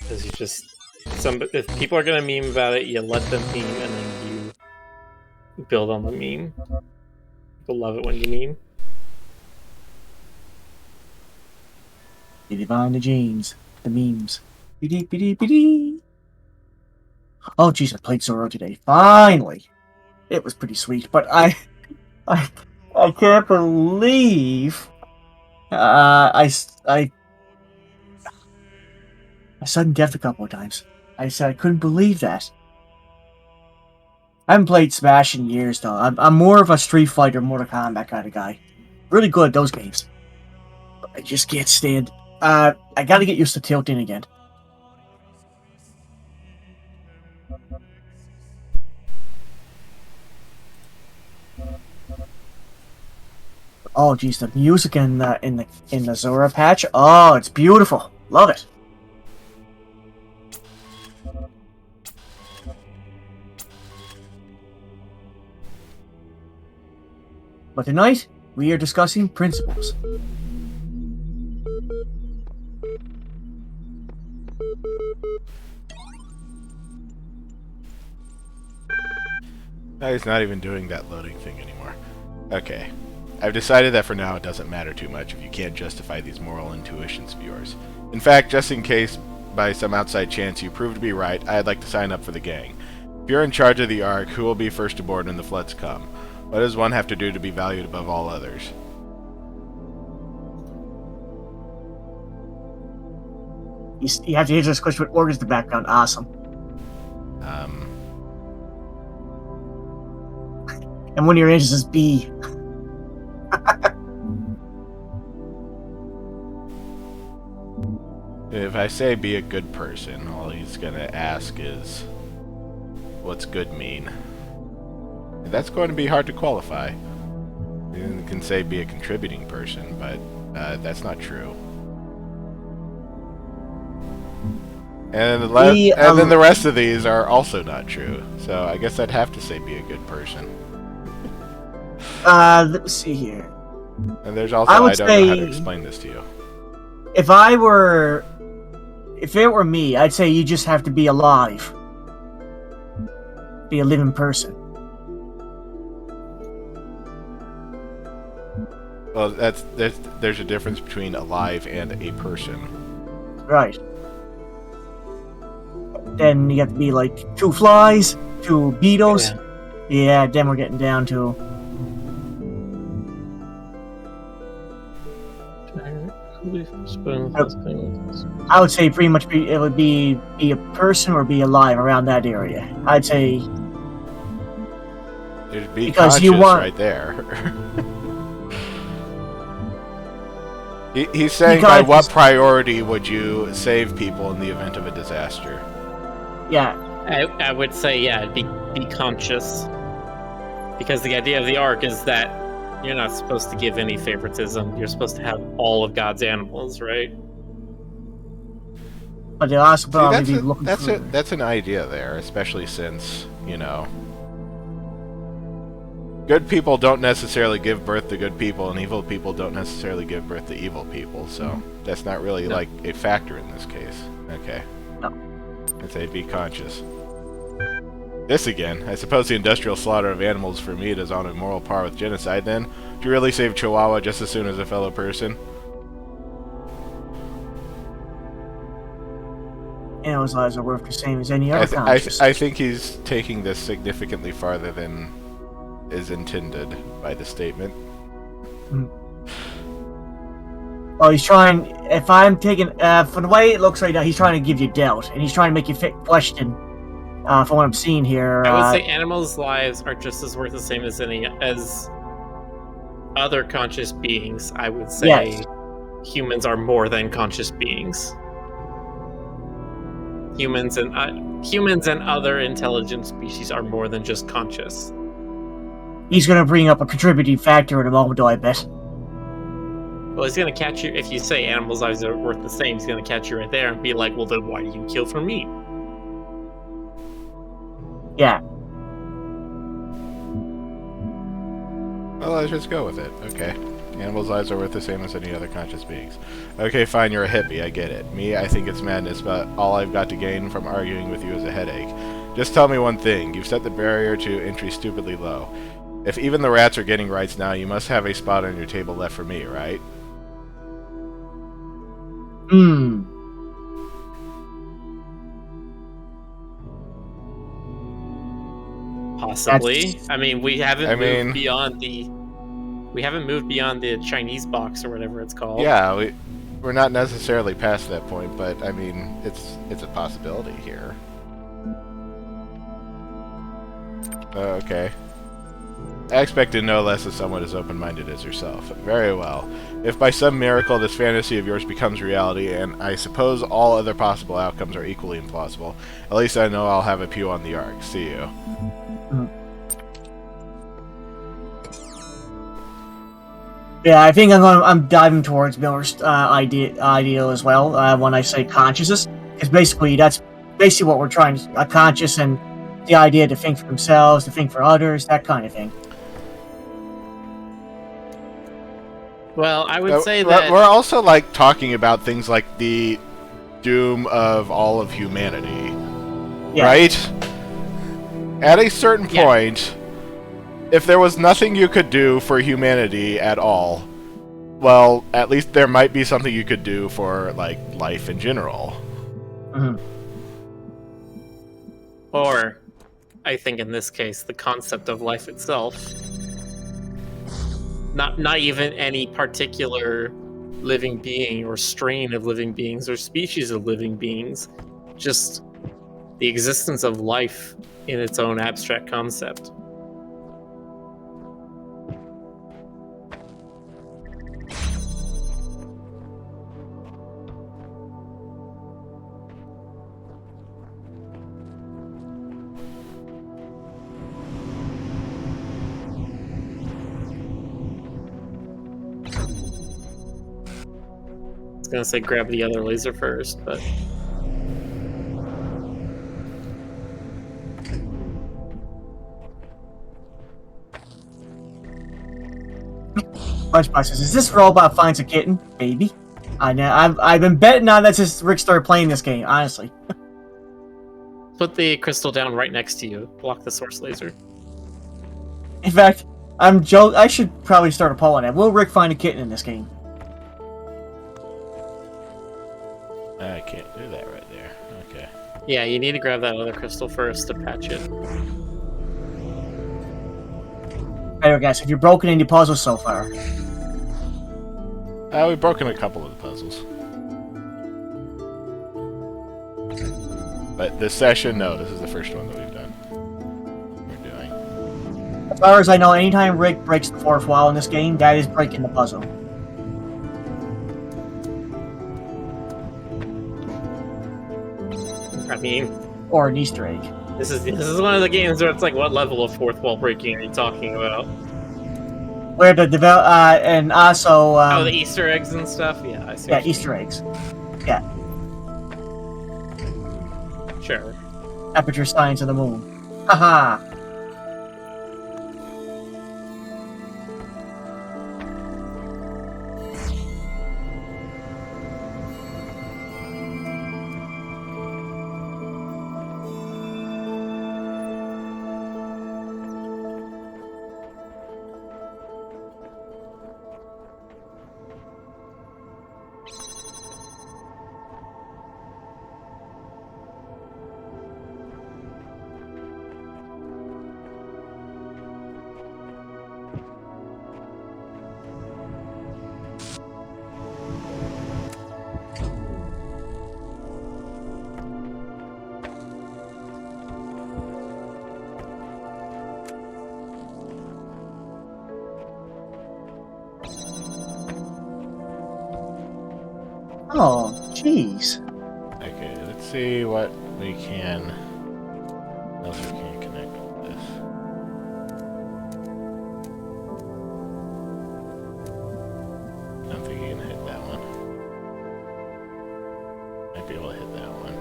Because you just if people are gonna meme about it, you let them meme, and then you build on the meme. People love it when you meme. You divine the genes, the memes. Bidee. Oh, jeez, I played Zoro today. Finally, it was pretty sweet, but I, I can't believe I sudden death a couple of times. I said I couldn't believe that. I haven't played Smash in years, though. I'm more of a Street Fighter, Mortal Kombat kind of guy. Really good at those games. But I just can't stand. I got to get used to tilting again. Oh, geez, the music in the Zora patch. Oh, it's beautiful. Love it. But tonight we are discussing principles. No, he's not even doing that loading thing anymore. Okay. I've decided that for now it doesn't matter too much if you can't justify these moral intuitions of yours. In fact, just in case by some outside chance you prove to be right, I'd like to sign up for the gang. If you're in charge of the Ark, who will be first aboard when the floods come? What does one have to do to be valued above all others? You have to answer this question with organs in the background. Awesome. And one of your answers is B. If I say be a good person, all he's gonna ask is, what's good mean? And that's going to be hard to qualify. You can say be a contributing person, but that's not true. And then the rest of these are also not true. So I guess I'd have to say be a good person. Let's see here. And there's also I don't know how to explain this to you. If it were me, I'd say you just have to be alive. Be a living person. Well, there's a difference between alive and a person. Right. Then you have to be like 2 flies, 2 beetles. Yeah, then we're getting down to. I would say pretty much it would be a person or be alive around that area. I'd say. It'd be because you want right there. He's saying by what priority would you save people in the event of a disaster? Yeah. I would say, yeah, be conscious. Because the idea of the Ark is that you're not supposed to give any favoritism. You're supposed to have all of God's animals, right? But they'll also probably be looking that's an idea there, especially since, you know, good people don't necessarily give birth to good people, and evil people don't necessarily give birth to evil people, so that's not really like a factor in this case. Okay. No. I'd say be conscious. This again. I suppose the industrial slaughter of animals for meat is on a moral par with genocide then? Do you really save Chihuahua just as soon as a fellow person? Animals' lives are worth the same as any other conscious. I think he's taking this significantly farther than is intended by the statement. Oh, he's trying. If I'm taking, from the way it looks right now, he's trying to give you doubt, and he's trying to make you question. From what I'm seeing here, I would say animals' lives are just as worth the same as as other conscious beings. I would say humans are more than conscious beings. Humans and other intelligent species are more than just conscious. He's going to bring up a contributing factor in a moment, though, I bet. Well, he's going to catch you if you say animals' lives are worth the same. He's going to catch you right there and be like, "Well, then why do you kill for meat?" Yeah. Well, let's just go with it. Okay. Animals' lives are worth the same as any other conscious beings. Okay, fine, you're a hippie, I get it. Me, I think it's madness, but all I've got to gain from arguing with you is a headache. Just tell me one thing. You've set the barrier to entry stupidly low. If even the rats are getting rights now, you must have a spot on your table left for me, right? Possibly. I mean, we haven't moved beyond the Chinese box or whatever it's called. Yeah, we're not necessarily past that point, but I mean, it's a possibility here. Okay. I expected no less of someone as open-minded as yourself. Very well. If by some miracle this fantasy of yours becomes reality, and I suppose all other possible outcomes are equally implausible, at least I know I'll have a pew on the Ark. See you. Yeah, I think I'm diving towards Miller's ideal as well when I say consciousness, because that's basically what we're trying to conscious and the idea to think for themselves, to think for others, that kind of thing. Well, I would say that we're also like talking about things like the doom of all of humanity, right? At a certain point, if there was nothing you could do for humanity at all, well, at least there might be something you could do for like life in general. Or, I think in this case, the concept of life itself. Not even any particular living being or strain of living beings or species of living beings, just the existence of life in its own abstract concept. I was gonna say grab the other laser first, but Lunchbox says, "Is this robot finds a kitten, baby?" I've been betting on that since Rick started playing this game. Honestly, put the crystal down right next to you. Block the source laser. In fact, I should probably start a poll on that. Will Rick find a kitten in this game? I can't do that right there. Okay. Yeah, you need to grab that other crystal first to patch it. Alright guys, have you broken any puzzles so far? We've broken a couple of the puzzles. But this session, no, this is the first one that we've done. We're doing. As far as I know, anytime Rick breaks the fourth wall in this game, that is breaking the puzzle. I mean, or an Easter egg. This is one of the games where it's like, what level of fourth wall breaking are you talking about? Where the and also oh, the Easter eggs and stuff. Yeah, I see. Yeah, Easter eggs. Yeah. Sure. Aperture science of the moon. Haha. Oh, jeez. Okay, let's see what we can. Else we can connect with this. I don't think you can hit that one. Might be able to hit that one.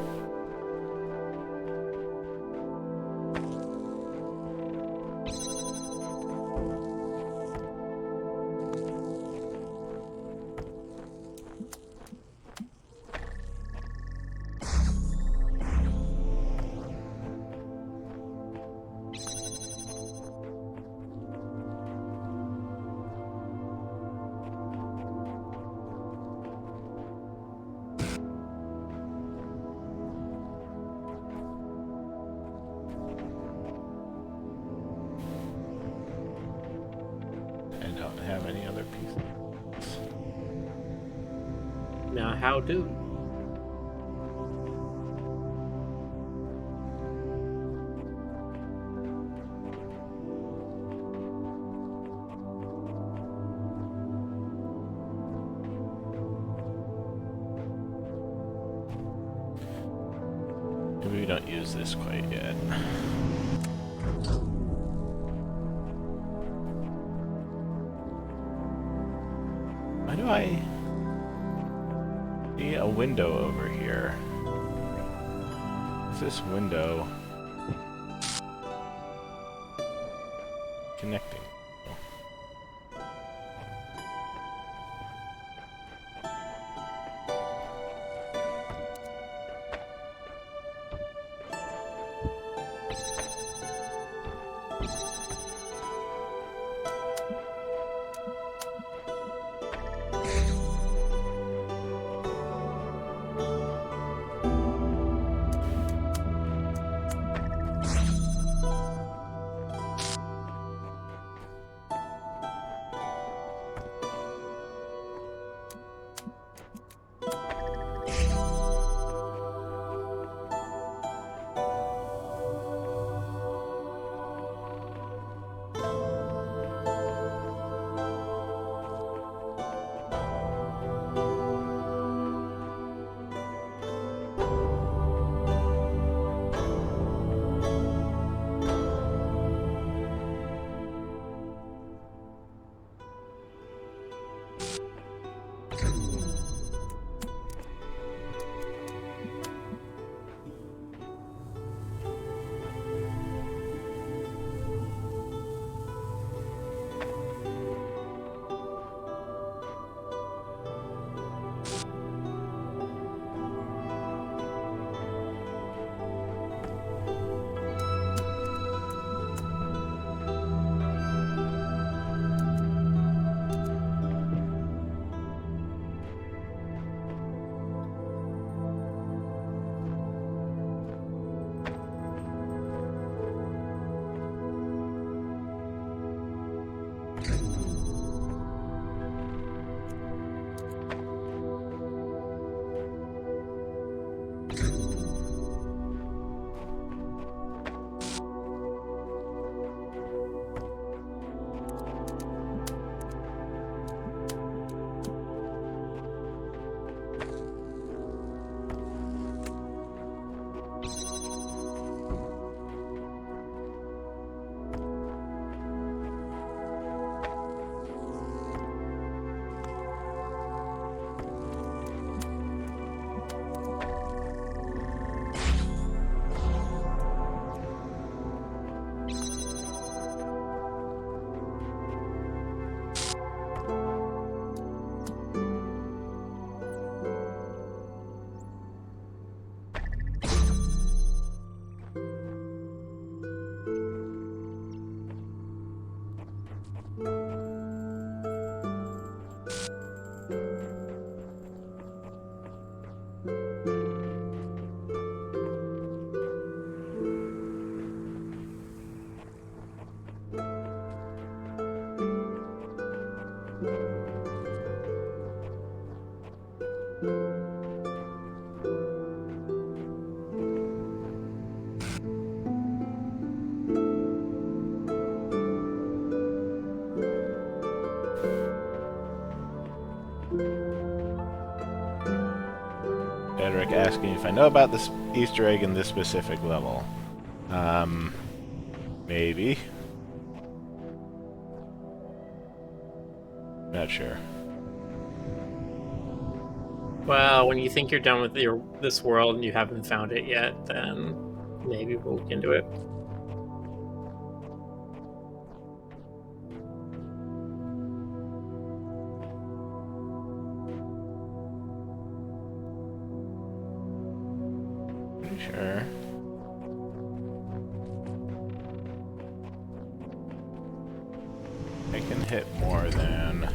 How do? Maybe we don't use this quite yet. Why do I see a window over here? Is this window connecting? Edric asking if I know about this Easter egg in this specific level. Maybe. Not sure. Well, when you think you're done with this world and you haven't found it yet, then maybe we'll look into it. Pretty sure. I can hit more than...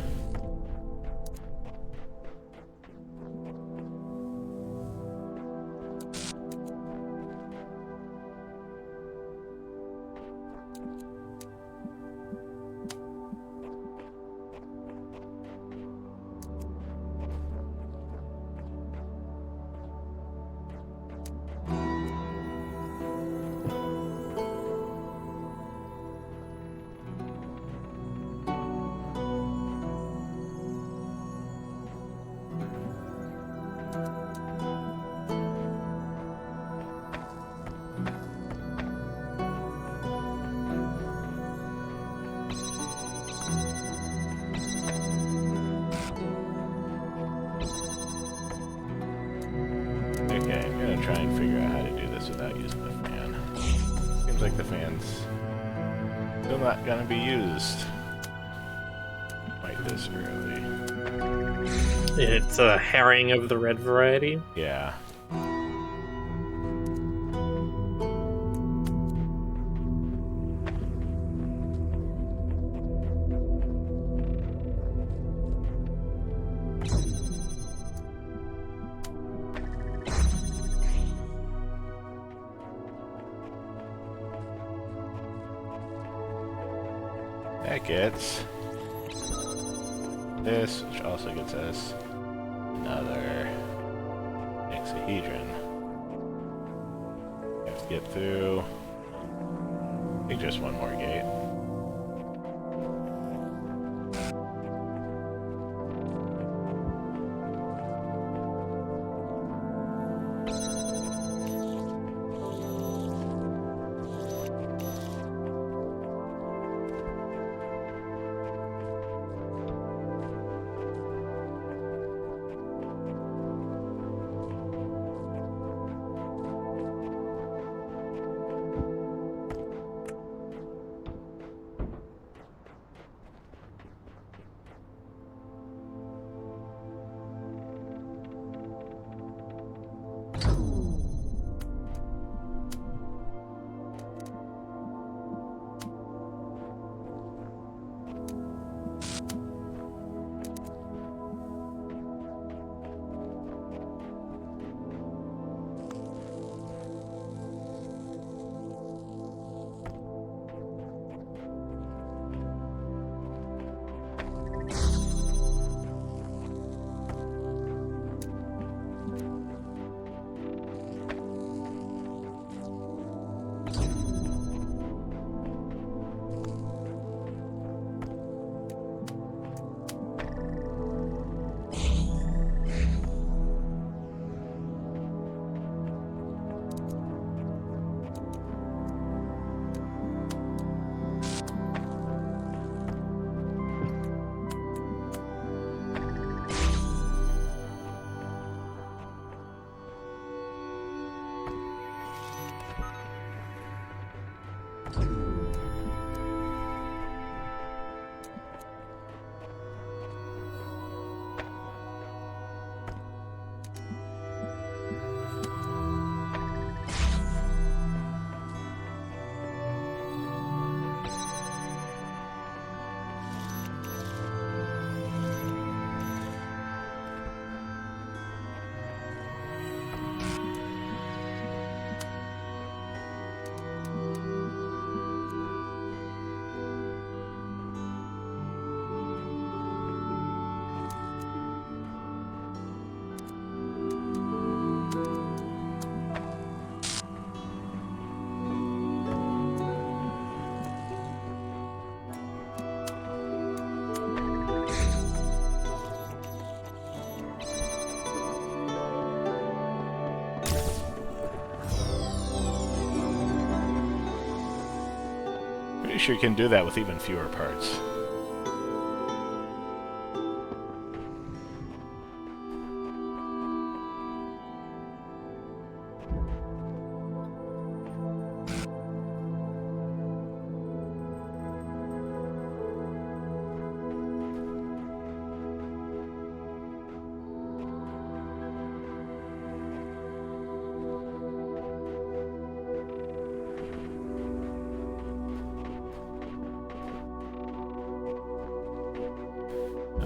try and figure out how to do this without using the fan. Seems like the fan's still not gonna be used quite this early. It's a herring of the red variety. Yeah. That gets this, which also gets us another hexahedron. We have to get through, I think, just one more gate. Pretty sure you can do that with even fewer parts.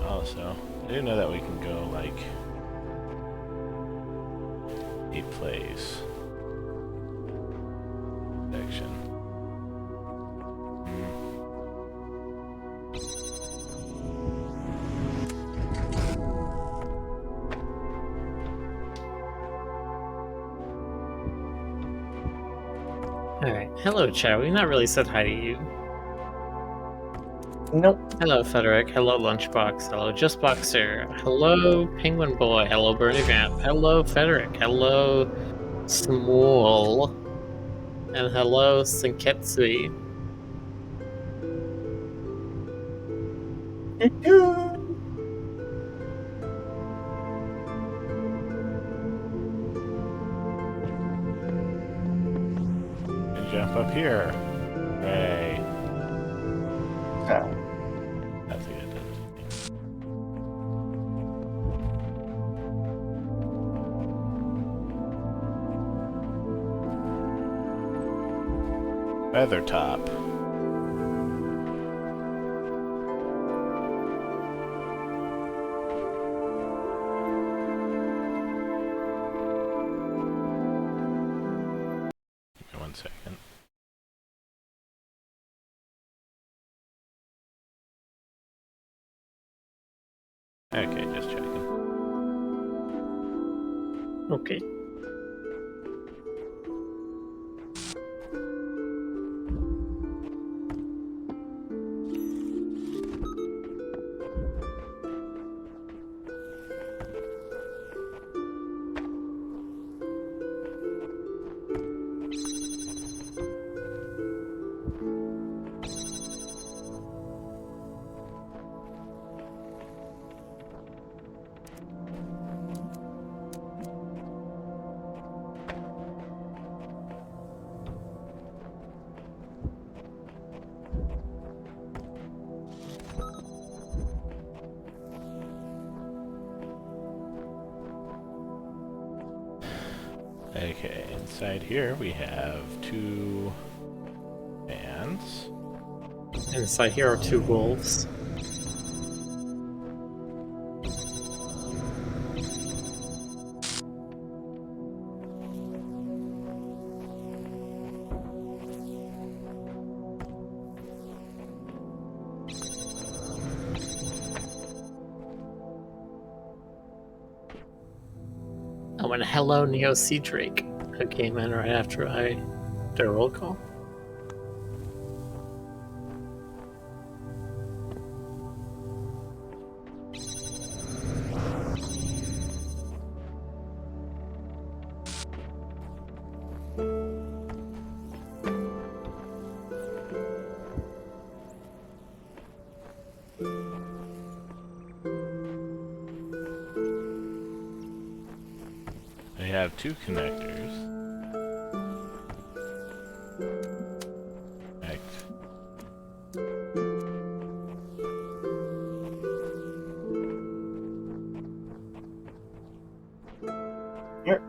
Also, I didn't know that we can go, like, a place section. Alright. Hello, chat. We've not really said hi to you. Nope. Hello, Frederick. Hello, Lunchbox. Hello, Justboxer. Hello, Penguin Boy. Hello, Bernie Vamp. Hello, Frederick. Hello, Small. And hello, Senketsui. jump up here. Hooray. Okay. That's good. Feather top. Give me 1 second. Okay, just checking. Okay. Okay, inside here we have 2 fans. Inside here are 2 wolves. Oh, and hello, Neo Sea Drake, who came in right after I did a roll call. They have 2 connectors. Connect. Here.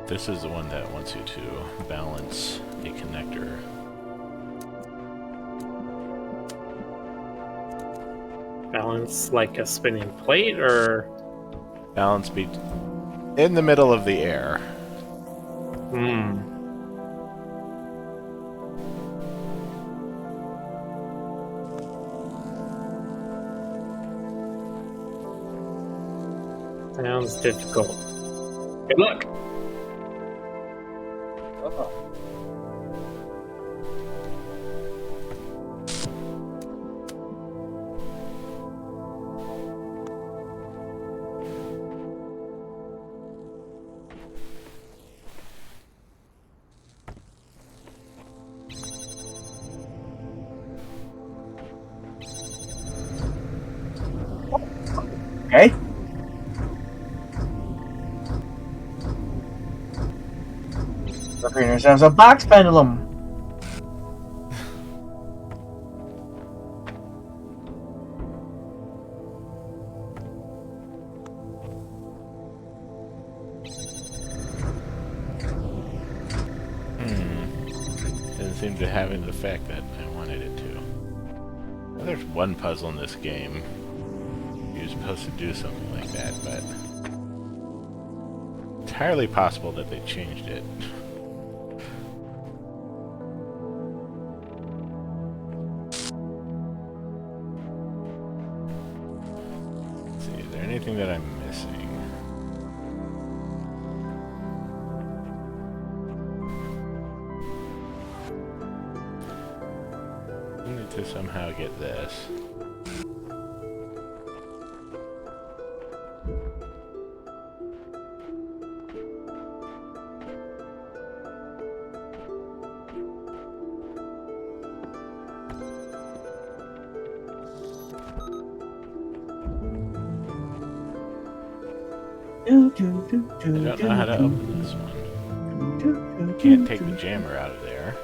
This is the one that wants you to balance a connector. Balance like a spinning plate, or Balance be in the middle of the air. Sounds difficult. Good luck. Okay. Looking ourselves a box pendulum. Doesn't seem to have the effect that I wanted it to. Well, there's one puzzle in this game. You're supposed to do something like that, but entirely possible that they changed it. Let's see, is there anything that I'm missing? somehow get this. I don't know how to open this one. Can't take the jammer out of there.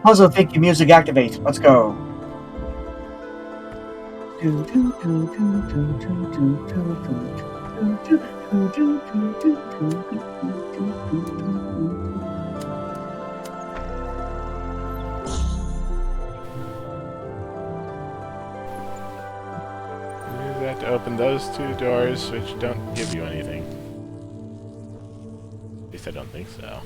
Puzzle thinking music activate. Let's go. You have to open those two doors, which don't give you anything. At least I don't think so.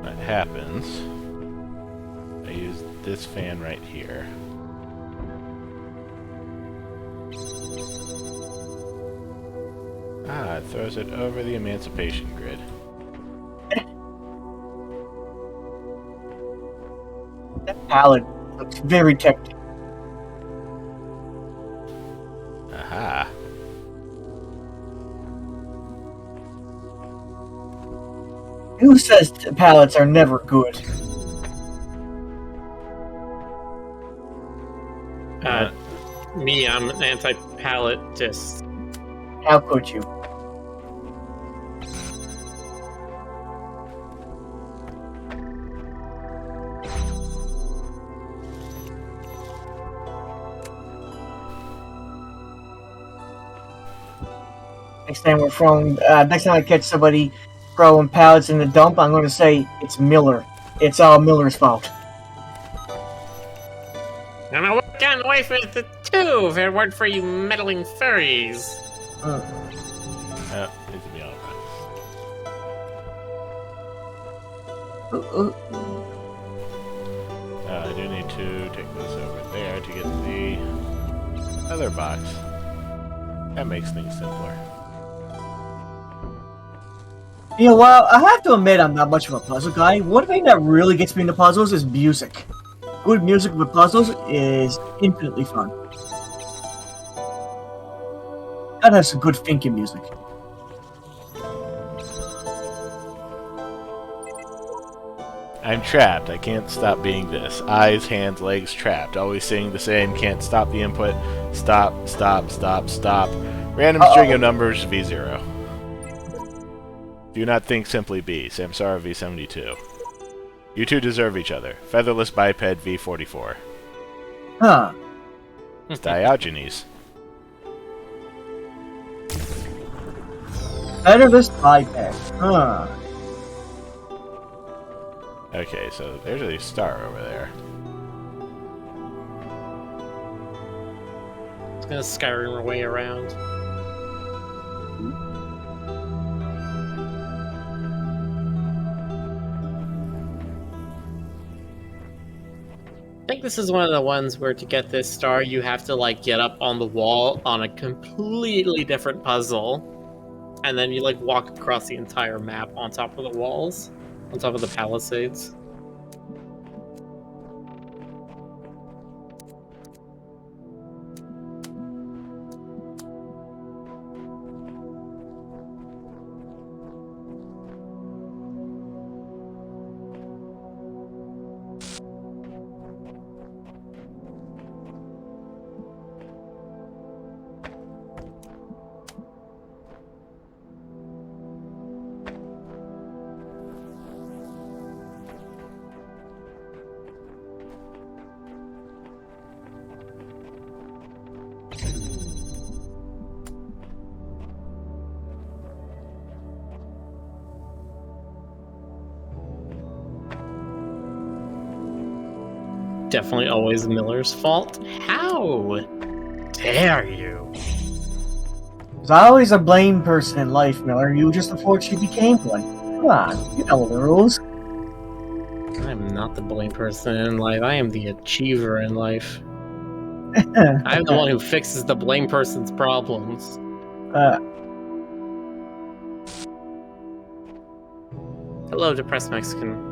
What happens? I use this fan right here. Ah, it throws it over the emancipation grid. That palette looks very tempting. Aha. Who says palettes are never good? Me, I'm an anti-palletist. How could you? Next time we're throwing, next time I catch somebody throwing pallets in the dump, I'm going to say it's Miller. It's all Miller's fault. And I would have gotten away with it too if it weren't for you meddling furries. Needs to be on I do need to take this over there to get the other box. That makes things simpler. You know, well, I have to admit I'm not much of a puzzle guy. One thing that really gets me into puzzles is music. Good music with puzzles is infinitely fun. That has some good thinking music. I'm trapped. I can't stop being this. Eyes, hands, legs, trapped. Always saying the same. Can't stop the input. Stop, stop, stop, stop. Random string of numbers V0. Do not think, simply be. Samsara V72. You two deserve each other. Featherless biped V44. Huh. It's Diogenes. Featherless biped. Huh. Okay, so there's a star over there. It's gonna Skyrim our way around. I think this is one of the ones where to get this star, you have to like get up on the wall on a completely different puzzle, and then you like walk across the entire map on top of the walls, on top of the palisades. Definitely always Miller's fault. How dare you? There's always a blame person in life, Miller. You just unfortunately became one. Come on, you know the rules. I am not the blame person in life. I am the achiever in life. I'm the one who fixes the blame person's problems. Hello, depressed Mexican.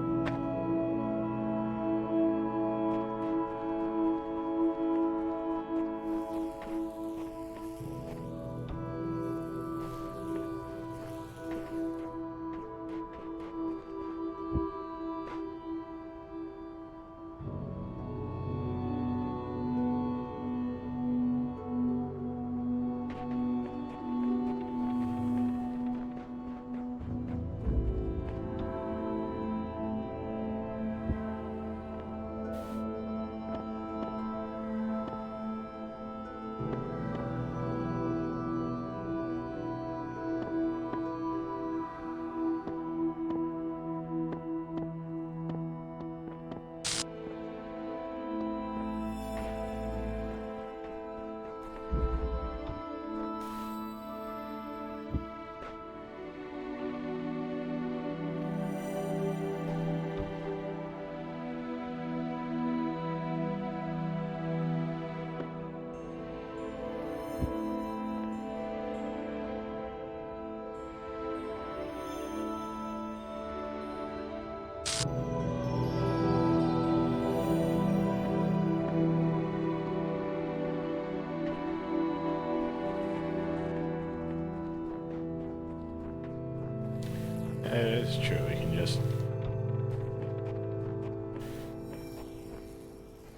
It is true, we can just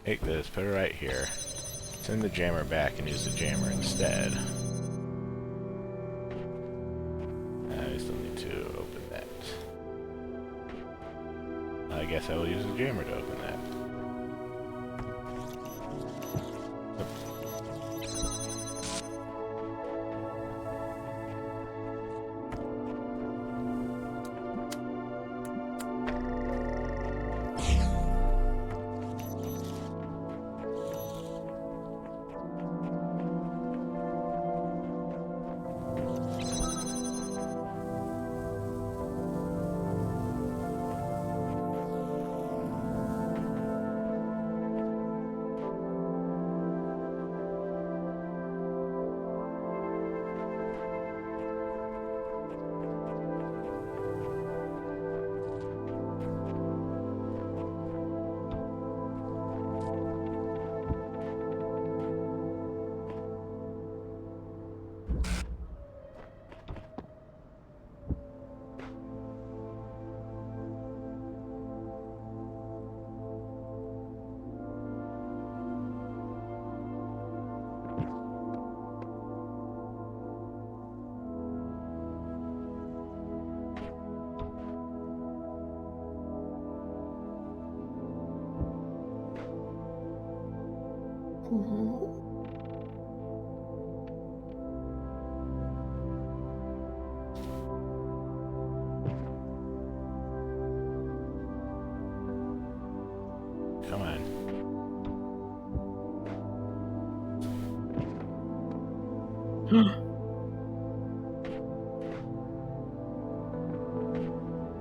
take this, put it right here, send the jammer back and use the jammer instead. I still need to open that. I guess I will use the jammer to open that. Come on.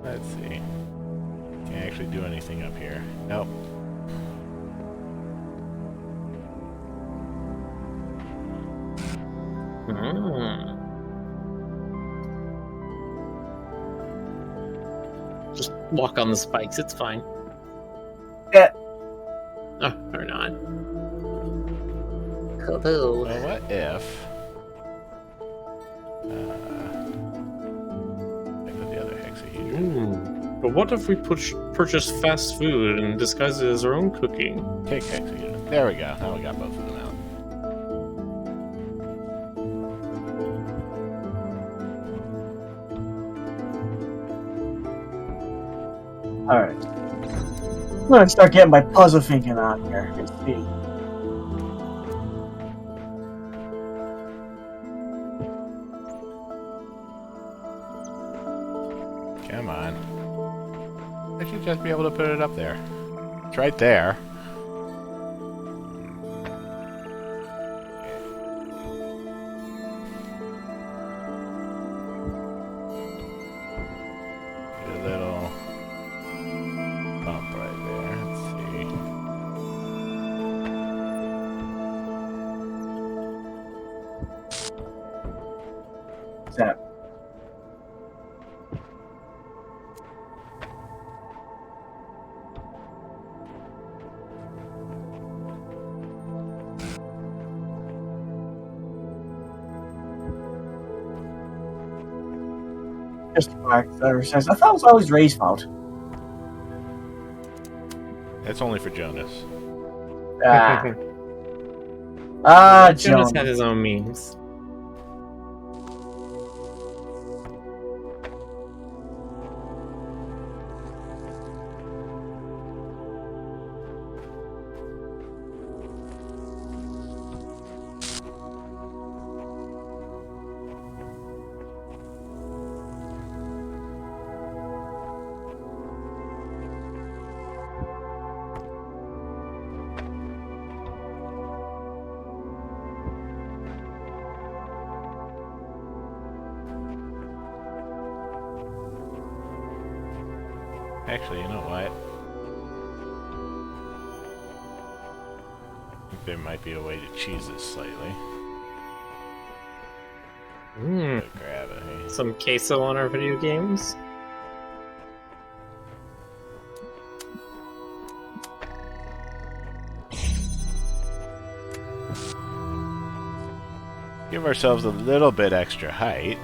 Let's see. Can't actually do anything up here. Nope. Just walk on the spikes, it's fine. Yeah. Oh, or not. Hello. Well, what if... I put the other hexahedron. But what if we purchase fast food and disguise it as our own cooking? Take hexahedron. There we go. Now we got both of them out. Alright. I'm gonna start getting my puzzle thinking on here. Let's see. Come on. I should just be able to put it up there. It's right there. Get a little bump right Just Mark says, I thought it was always Ray's fault. That's only for Jonas. Jonas John. had his own memes. Actually, you know what? I think there might be a way to cheese this slightly. Mm. Gravity. Some queso on our video games. Give ourselves a little bit extra height.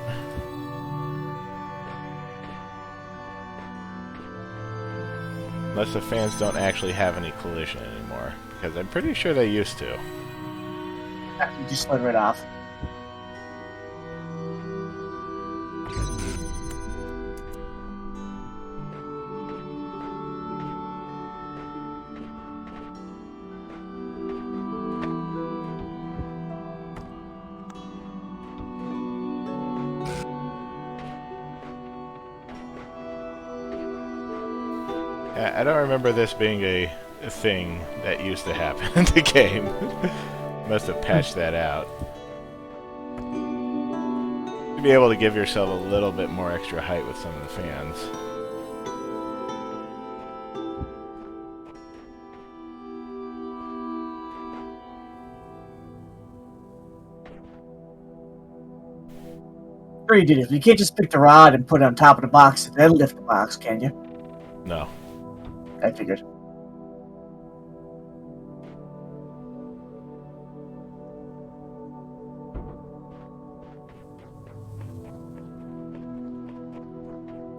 Unless the fans don't actually have any collision anymore. Because I'm pretty sure they used to. You just slid right off. I don't remember this being a thing that used to happen in the game. Must have patched that out. To be able to give yourself a little bit more extra height with some of the fans. Sure you did it. You can't just pick the rod and put it on top of the box and then lift the box, can you? No. I figured.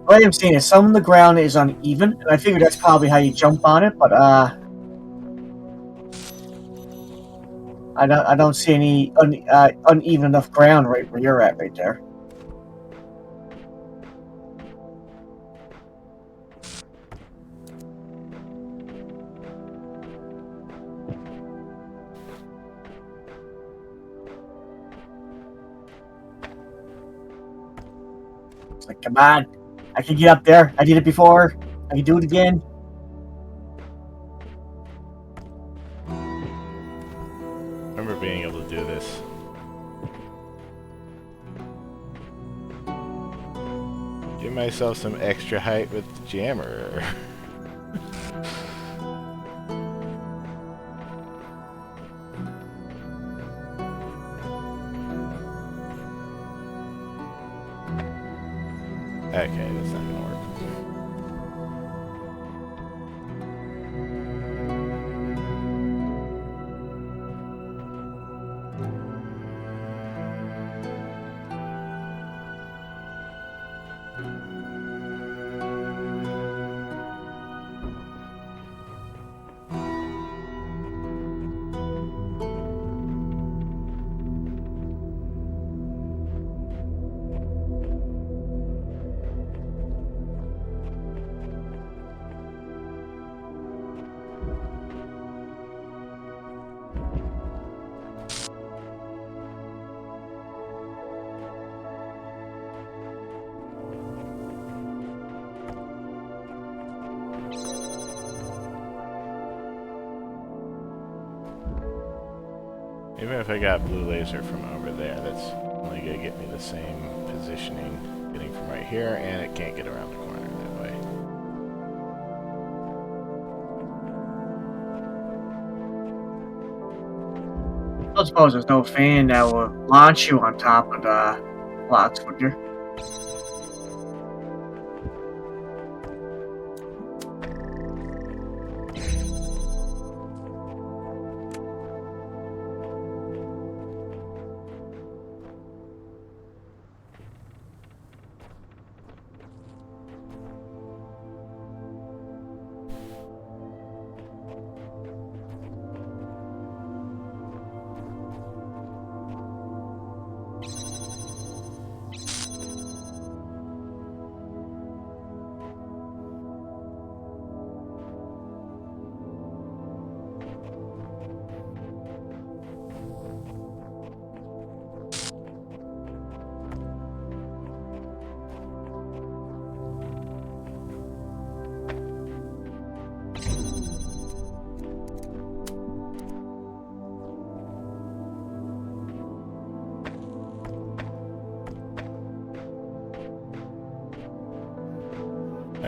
What I'm saying is some of the ground is uneven, and I figured that's probably how you jump on it, but I don't see any uneven enough ground right where you're at right there. It's like, come on, I can get up there. I did it before. I can do it again. Remember being able to do this. Give myself some extra height with the jammer. Okay, that's not gonna work. Even if I got blue laser from over there, that's only gonna get me the same positioning getting from right here, and it can't get around the corner that way. I suppose there's no fan that will launch you on top of the blocks, would there?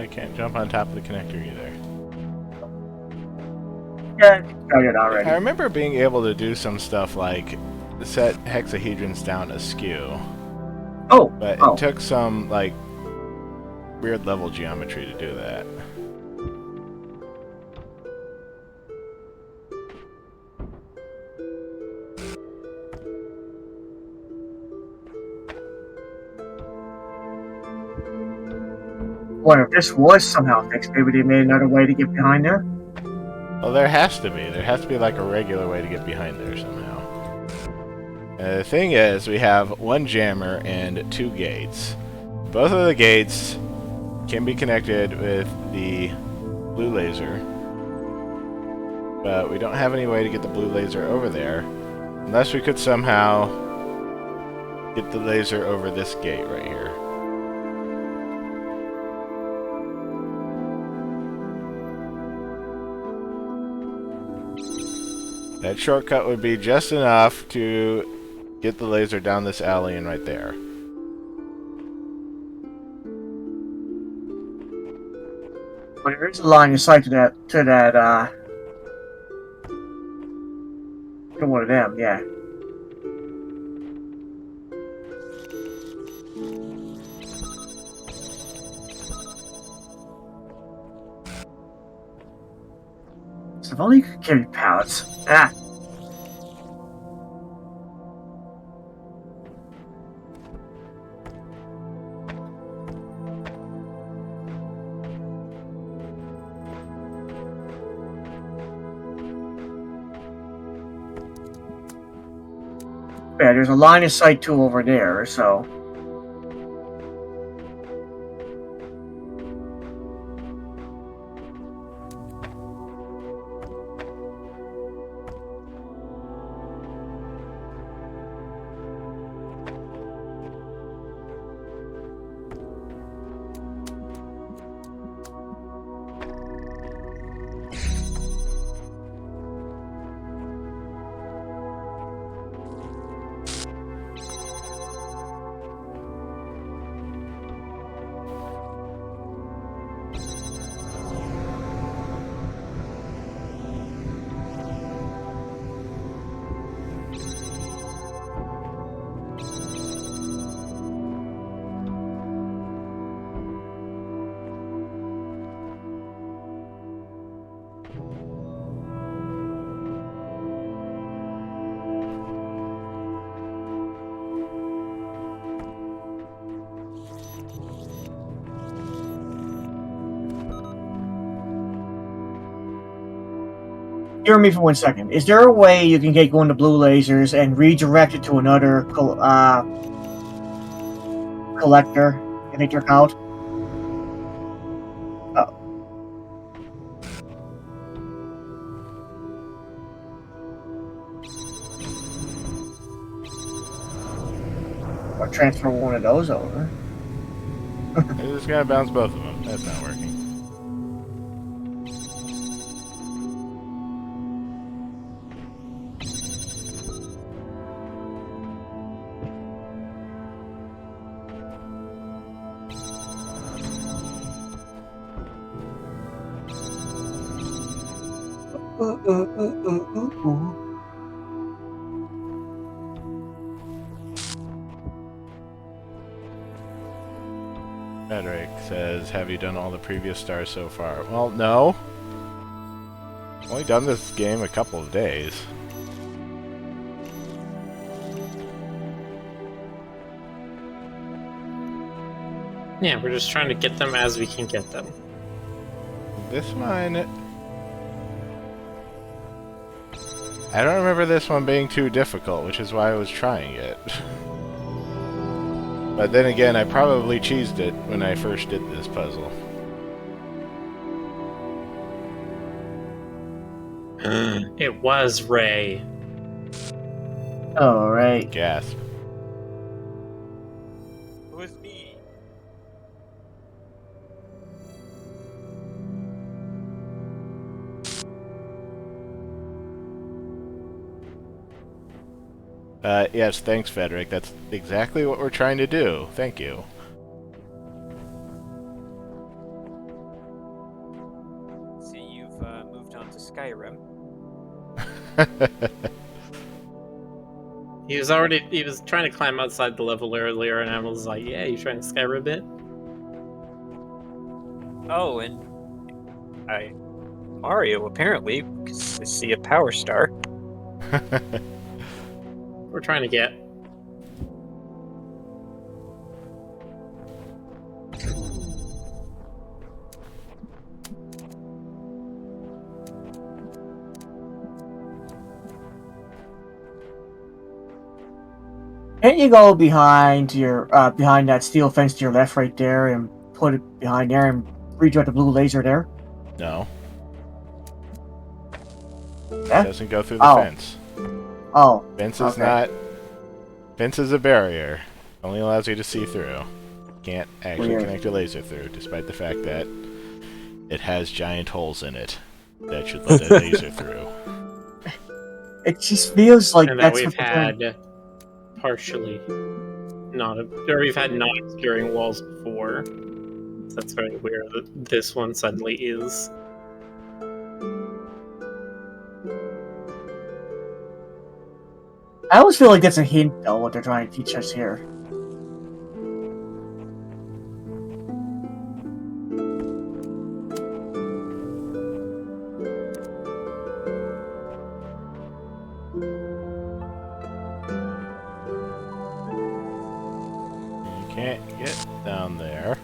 I can't jump on top of the connector either. Yeah, got it already. I remember being able to do some stuff like set hexahedrons down askew, Oh, but it took some like weird level geometry to do that. What if this was somehow fixed? Maybe they made another way to get behind there? Well, there has to be. There has to be like a regular way to get behind there somehow. The thing is, we have one jammer and 2 gates. Both of the gates can be connected with the blue laser, but we don't have any way to get the blue laser over there, unless we could somehow get the laser over this gate right here. That shortcut would be just enough to get the laser down this alley and right there. But there is a line of sight to one of them, yeah. So if only you could carry pallets. Ah! Yeah, there's a line of sight too over there, so. Hear me for 1 second. Is there a way you can get going to blue lasers and redirect it to another collector and they took out? Oh. Or transfer one of those over. I just gotta bounce both of them. That's not working. Frederick says, have you done all the previous stars so far? Well, no. I've only done this game a couple of days. Yeah, we're just trying to get them as we can get them. This one... I don't remember this one being too difficult, which is why I was trying it. But then again, I probably cheesed it when I first did this puzzle. It was Ray. Oh, right. Gasp. It was me. Yes, thanks, Frederick. That's exactly what we're trying to do. Thank you. Skyrim. He was trying to climb outside the level earlier, and I was like, "Yeah, you trying to Skyrim a bit?" Oh, and Mario apparently because I see a power star. We're trying to get. Can't you go behind behind that steel fence to your left right there and put it behind there and redirect the blue laser there? No. Yeah? It doesn't go through the Oh. fence. Oh. Fence is Okay. not... Fence is a barrier. Only allows you to see through. Can't actually Weird. connect a laser through, despite the fact that it has giant holes in it that should let a laser through. It just feels like And that that's we've what they're doing. had partially or we've had non-obscuring walls before. So that's very weird that this one suddenly is. I always feel like that's a hint, though, what they're trying to teach us here. You can't get down there.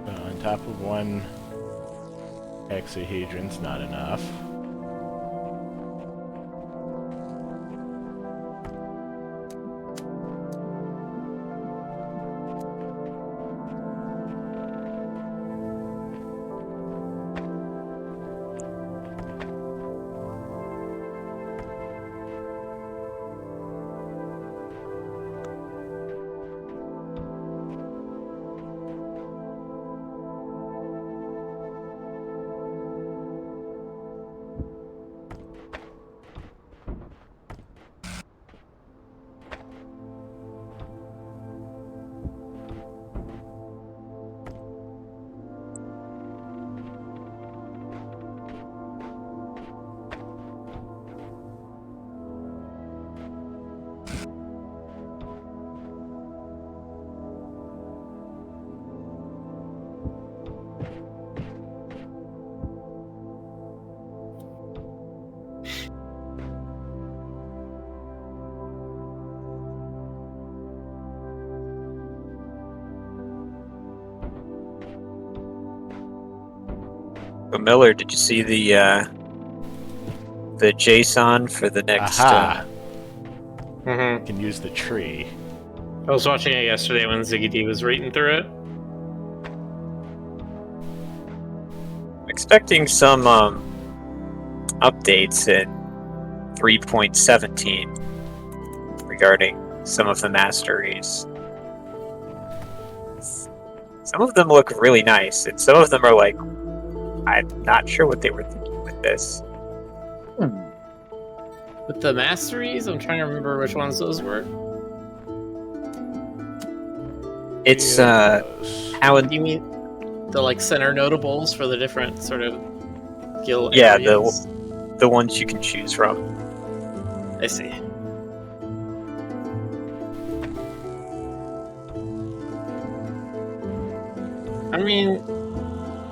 On top of one hexahedron's not enough. But Miller, did you see the JSON for the next? Aha! Mm-hmm. You can use the tree. I was watching it yesterday when Ziggy D was reading through it. Expecting some updates in 3.17 regarding some of the masteries. Some of them look really nice, and some of them are like, I'm not sure what they were thinking with this. With the masteries, I'm trying to remember which ones those were. It's Yes. how Do you mean the like center notables for the different sort of guild Yeah, areas? the ones you can choose from. I see. I mean,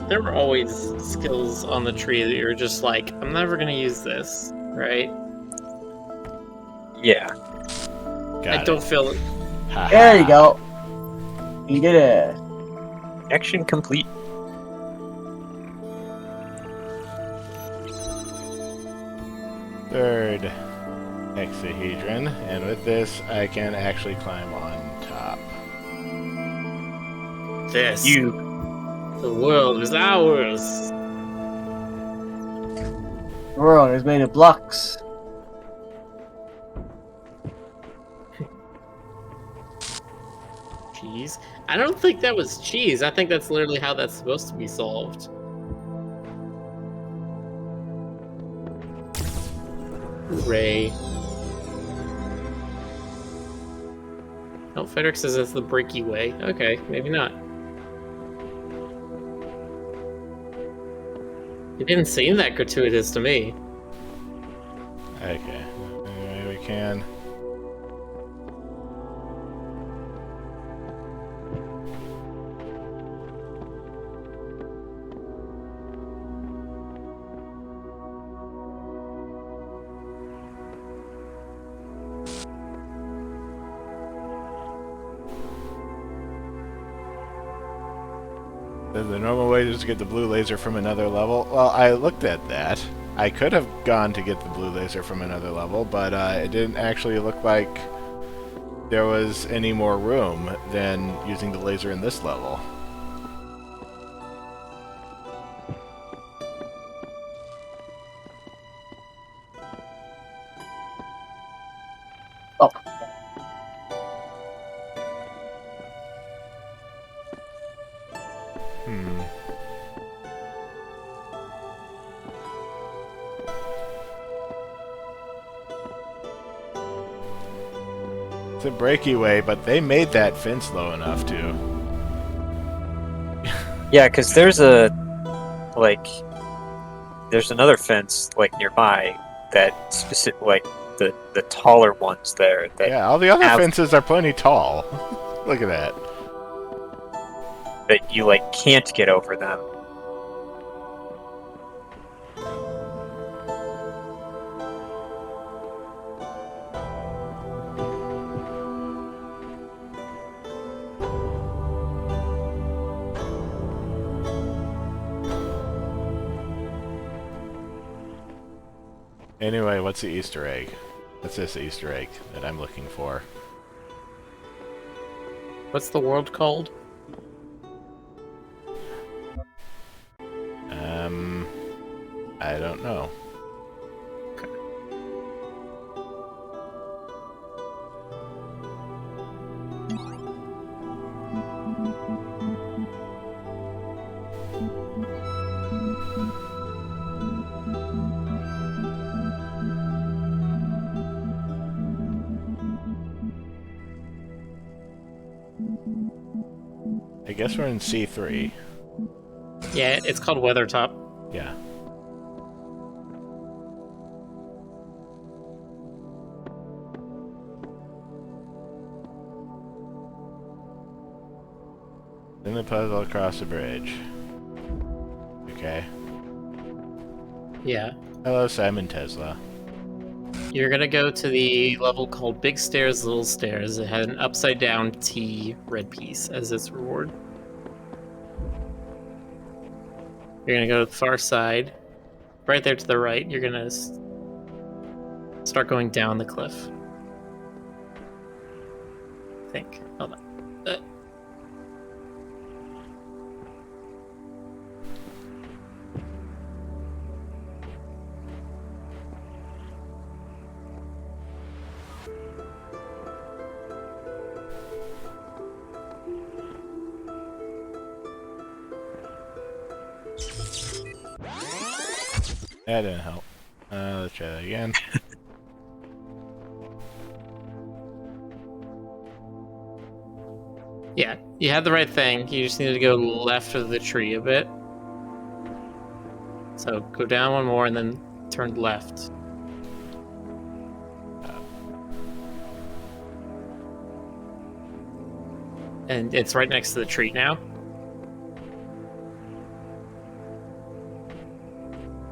there were always skills on the tree that you're just like, I'm never gonna use this, right? Yeah. Got I don't feel it. Ha There you ha. go. You did it. Action complete. Third hexahedron, and with this I can actually climb on top. This. The world is ours. The world is made of blocks. Jeez. I don't think that was cheese. I think that's literally how that's supposed to be solved. Hooray. Oh, Frederick says it's the breaky way. Okay, maybe not. It didn't seem that gratuitous to me. Okay. Maybe we can. The normal way is to get the blue laser from another level. Well, I looked at that. I could have gone to get the blue laser from another level, but it didn't actually look like there was any more room than using the laser in this level. Oh. It's a breaky way, but they made that fence low enough to. Yeah, because there's another fence like nearby that specific the taller ones there that Yeah, all the other fences are plenty tall. Look at that. that you like can't get over them. Anyway, what's the Easter egg? What's this Easter egg that I'm looking for? What's the world called? I don't know. I guess we're in C3. Yeah, it's called Weathertop. Yeah. Then the puzzle across the bridge. Okay. Yeah. Hello, Simon Tesla. You're gonna go to the level called Big Stairs, Little Stairs. It had an upside down T red piece as its reward. You're gonna go to the far side. Right there to the right, you're gonna start going down the cliff. I think. Hold on. That didn't help. Let's try that again. Yeah, you had the right thing. You just need to go left of the tree a bit. So go down one more and then turn left. And it's right next to the tree now.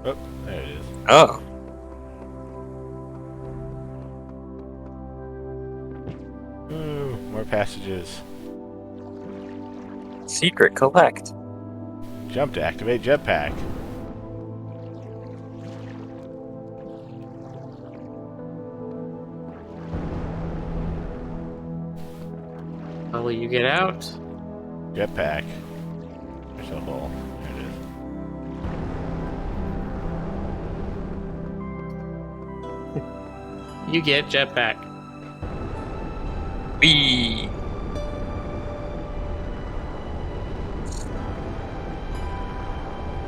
Oh, there it is. Oh. Ooh, more passages. Secret collect. Jump to activate jetpack. How will you get out? Jetpack. There's a hole. There it is. You get jetpack. Wee.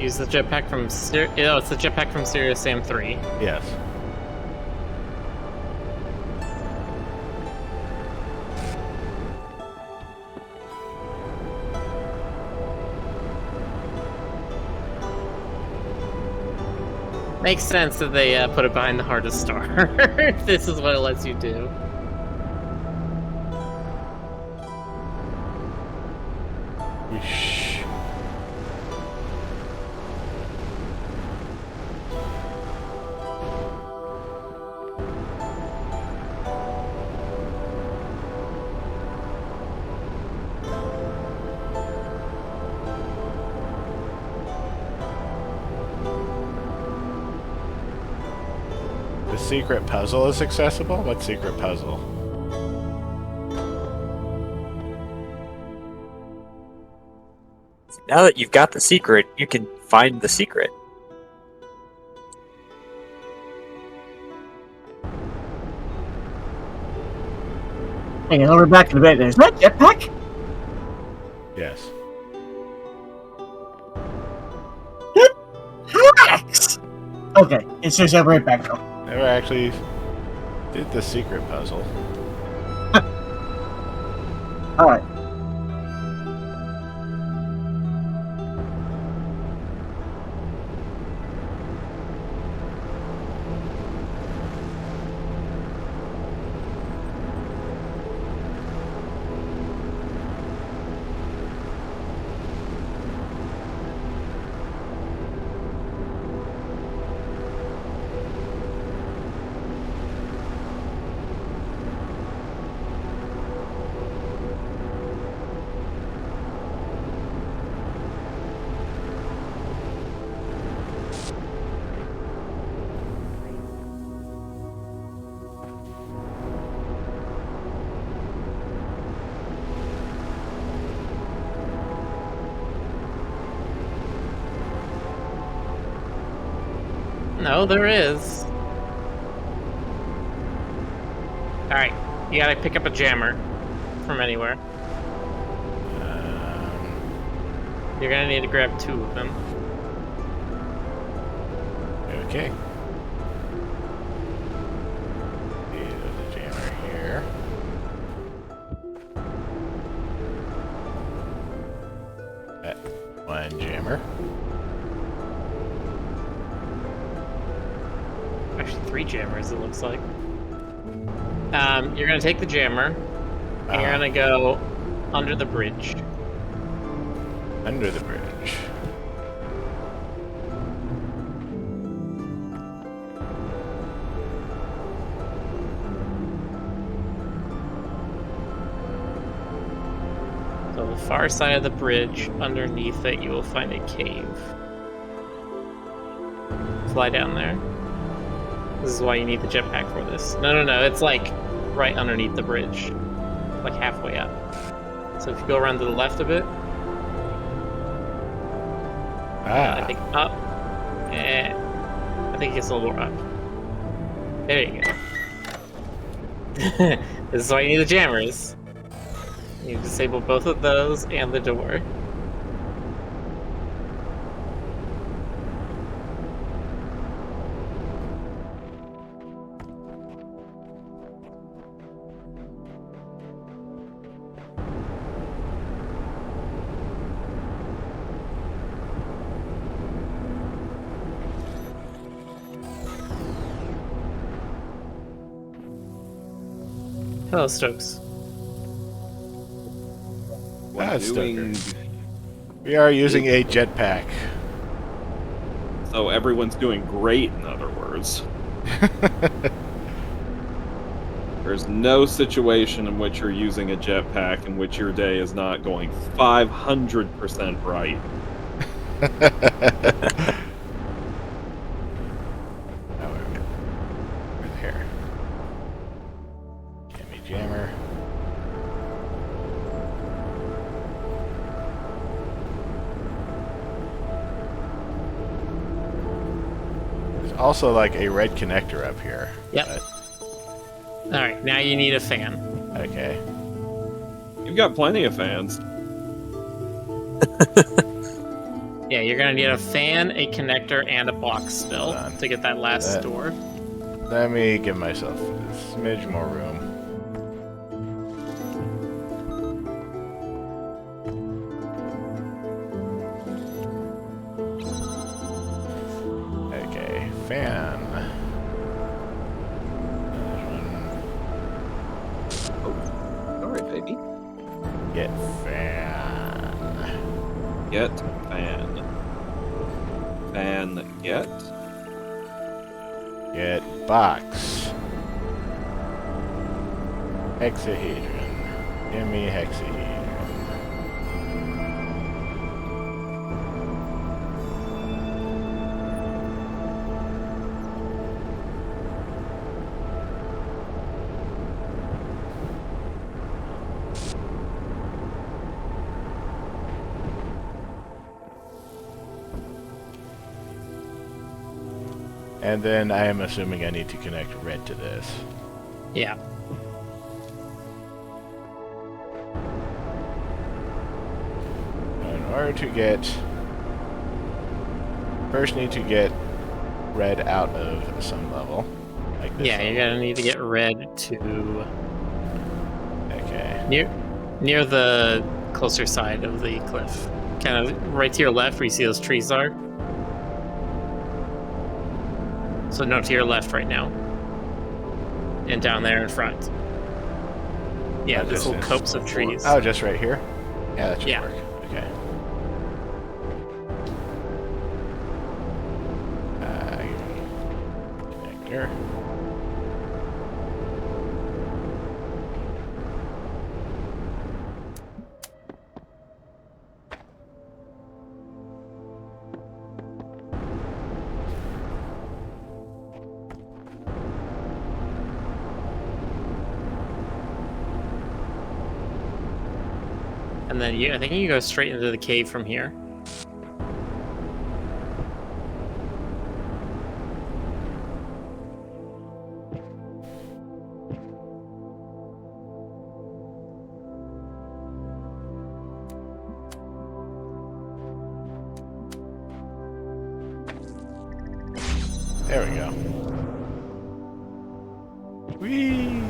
Use the jetpack from it's the jetpack from Serious Sam 3. Yes. Makes sense that they put it behind the hardest star. If this is what it lets you do. Shh. The secret puzzle is accessible? What secret puzzle? Now that you've got the secret, you can find the secret. Hang on, we're back in the bed. There's that jetpack? Yes. Hacks! Okay, it's just a right back though. Never actually did the secret puzzle. Alright. No, there is. Alright, you gotta pick up a jammer from anywhere. You're gonna need to grab 2 of them. Okay. There's a jammer here. One jammer. Actually, 3 jammers, it looks like. You're gonna take the jammer, and you're gonna go under the bridge. Under the bridge. So the far side of the bridge, underneath it, you will find a cave. Fly down there. This is why you need the jetpack for this. No, it's like right underneath the bridge. Like halfway up. So if you go around to the left a bit, I think up. I think it's a little more up. There you go. This is why you need the jammers. You disable both of those and the door. Hello, Stokes. Stoker. We are using a jetpack. So everyone's doing great, in other words. There's no situation in which you're using a jetpack in which your day is not going 500% right. Right here. Jammy jammer. There's also like a red connector up here. Yep. Alright, now you need a fan. Okay. You've got plenty of fans. Yeah, you're gonna need a fan, a connector, and a box still Hold on. to get that last door. Let me give myself a smidge more room. Okay, fan. Alright, baby. Get fan. Get fan. Fan get. Get box. Hexahedron. Give me hexahedron. And then I am assuming I need to connect red to this. Yeah. In order to get... First need to get red out of some level. Like this Yeah, level. you're gonna need to get red to Okay. near the closer side of the cliff. Kind of right to your left where you see those trees are. So no, to your left right now. And down there in front. Yeah, Oh, this just little this copse of trees. Oh, just right here? Yeah, that should Yeah. work. Okay. Connector. And then I think you go straight into the cave from here. There we go. Whee!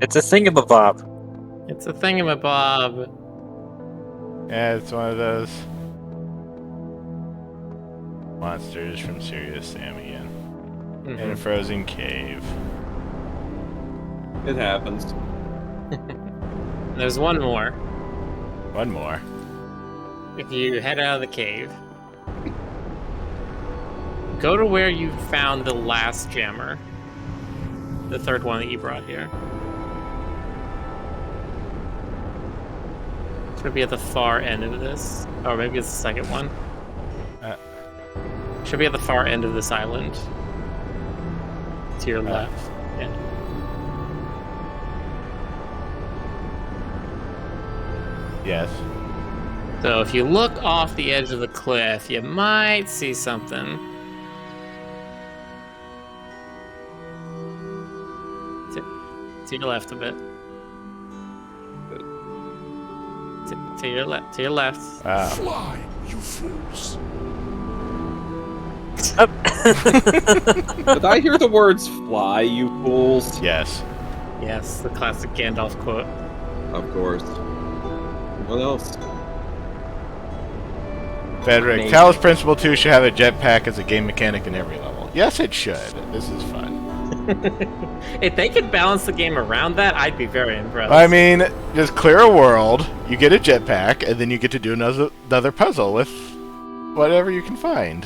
It's a thingamabob. It's a thingamabob. Yeah, it's one of those monsters from Serious Sam again. In a Mhm. frozen cave. It happens. There's one more. One more. If you head out of the cave, go to where you found the last jammer. The third one that you brought here. It's gonna be at the far end of this. Or maybe it's the second one. Should be at the far end of this island. To your left. Yeah. Yes. So if you look off the edge of the cliff, you might see something. To your left a bit. To your left. To your left. Wow. Fly, you fools. Did I hear the words "fly, you fools"? Yes. Yes, the classic Gandalf quote. Of course. What else? Frederick, Amazing. Talos Principle 2 should have a jetpack as a game mechanic in every level. Yes, it should. This is fun. If they could balance the game around that, I'd be very impressed. I mean, just clear a world, you get a jetpack, and then you get to do another puzzle with whatever you can find.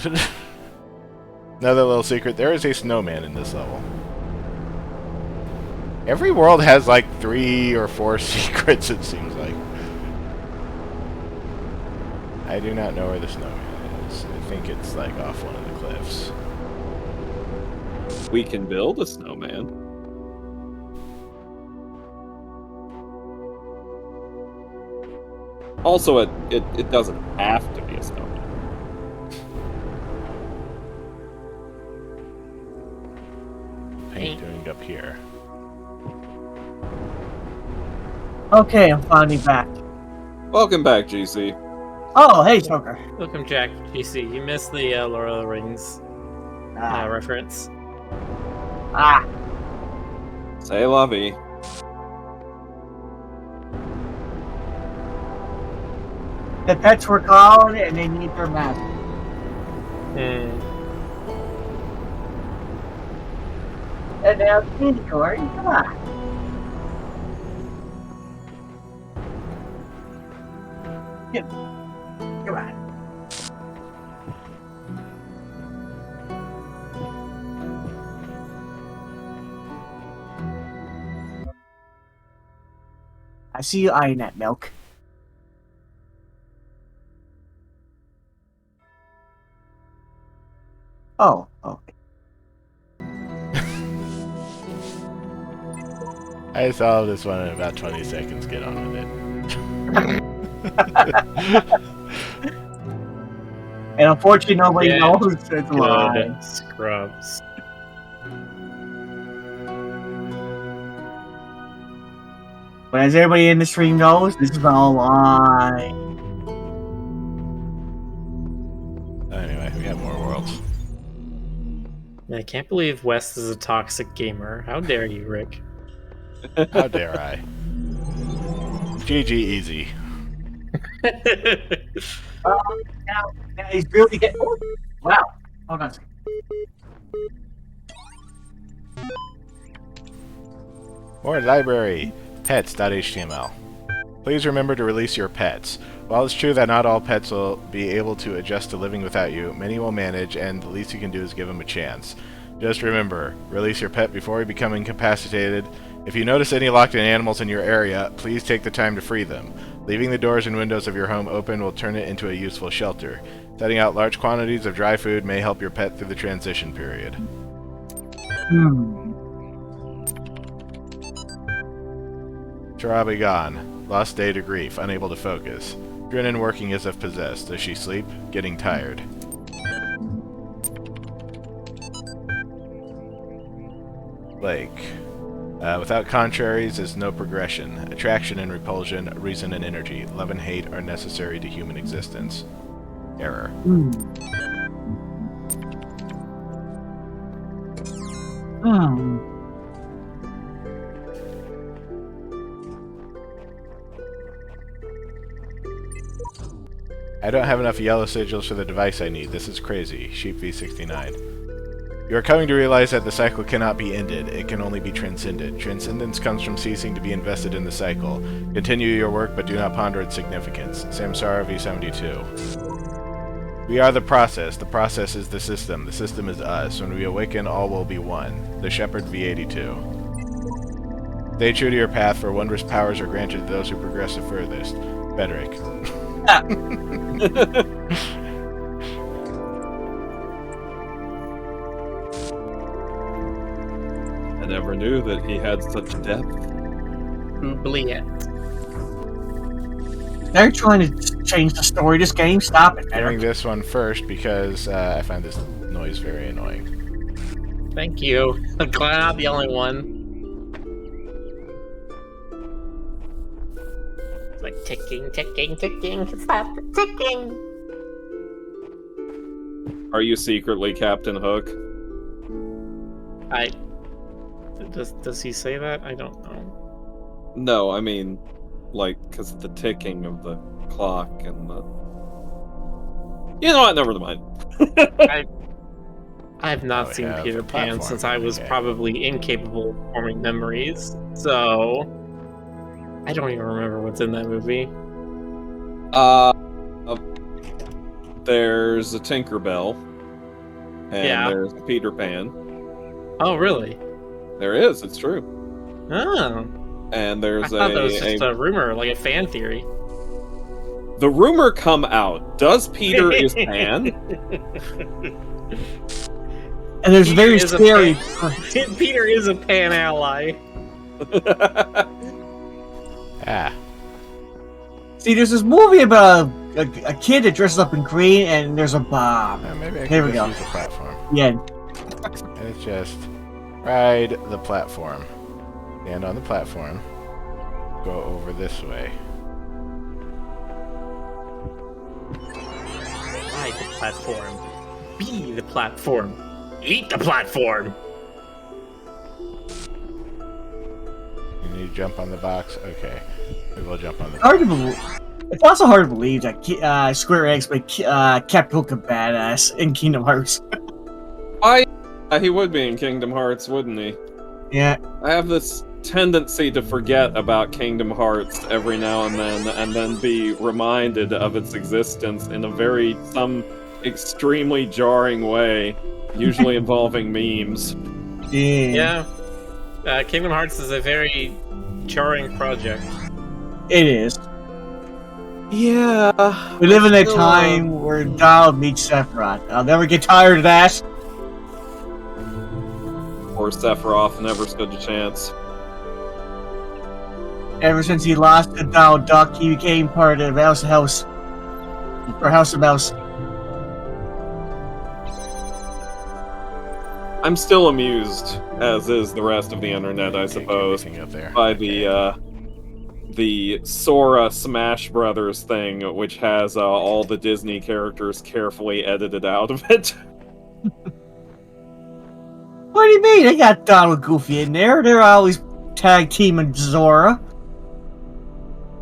Another little secret, there is a snowman in this level. Every world has like 3 or 4 secrets, it seems like. I do not know where the snowman is. I think it's like off one of the cliffs. We can build a snowman. Also, it doesn't have to be a snowman. Paint doing up here. Okay, I'm finally back. Welcome back, GC. Oh, hey, Joker. Welcome, Jack GC. You missed the Lord of the Rings reference. Ah. Say la vie. The pets were called and they need their master. And now, Corey, come on. Come on. I see you eyeing that milk. Oh, okay. I solved this one in about 20 seconds. Get on with it. And unfortunately, nobody Yeah, knows it's live. Good scrubs. But as everybody in the stream knows, this is all live. Anyway, we have more worlds. I can't believe West is a toxic gamer. How dare you, Rick? How dare I? GG easy. Now he's really getting. Oh, wow. Hold on a second. More library. Pets.html. Please remember to release your pets. While it's true that not all pets will be able to adjust to living without you, many will manage, and the least you can do is give them a chance. Just remember, release your pet before you become incapacitated. If you notice any locked-in animals in your area, please take the time to free them. Leaving the doors and windows of your home open will turn it into a useful shelter. Setting out large quantities of dry food may help your pet through the transition period. Sharabi gone. Lost day to grief, unable to focus. Drinnen working as if possessed. Does she sleep? Getting tired. Lake. Without contraries is no progression. Attraction and repulsion, reason and energy, love and hate are necessary to human existence. Error. I don't have enough yellow sigils for the device I need. This is crazy. Sheep V69. You are coming to realize that the cycle cannot be ended. It can only be transcended. Transcendence comes from ceasing to be invested in the cycle. Continue your work, but do not ponder its significance. Samsara V72. We are the process. The process is the system. The system is us. When we awaken, all will be one. The Shepherd V82. Stay true to your path, for wondrous powers are granted to those who progress the furthest. Bedrick. I never knew that he had such depth. Oubliette. They're trying to change the story of this game. Stop it, Doing Eric. this one first because I find this noise very annoying. Thank you. I'm glad I'm not the only one. It's like ticking, ticking, ticking. Stop the ticking. Are you secretly Captain Hook? Does he say that? I don't know. No, I mean, like, because of the ticking of the clock and the... You know what? Never mind. I have not we seen have Peter a Pan platform since I was game. probably incapable of forming memories, so I don't even remember what's in that movie. There's a Tinkerbell. And Yeah. there's a Peter Pan. Oh, really? There is, it's true. Oh, And I there's thought that was just a rumor, like a fan theory. The rumor come out. Does Peter is Pan? And there's a very Peter is a scary. Peter is a Pan ally. Ah. See, there's this movie about a kid that dresses up in green and there's a bomb. Maybe I Here can we just go. use the platform. Yeah. And it's just ride the platform. Stand on the platform. Go over this way. ride the platform. Be the platform. Eat the platform. You need to jump on the box? Okay. Maybe we'll jump on the Hard to believe. It's also hard to believe that Square Enix kept Hook a badass in Kingdom Hearts. He would be in Kingdom Hearts, wouldn't he? Yeah. I have this tendency to forget about Kingdom Hearts every now and then be reminded of its existence in some extremely jarring way, usually involving memes. Yeah. Kingdom Hearts is a very jarring project. It is. Yeah. We live in a time where Donald meets Sephiroth. I'll never get tired of that. Poor Sephiroth never stood a chance. Ever since he lost to Donald Duck, he became part of House of Mouse. I'm still amused, as is the rest of the internet, I suppose, up there. by the Sora Smash Brothers thing, which has all the Disney characters carefully edited out of it. What do you mean? They got Donald Goofy in there. They're always tag teaming Zora.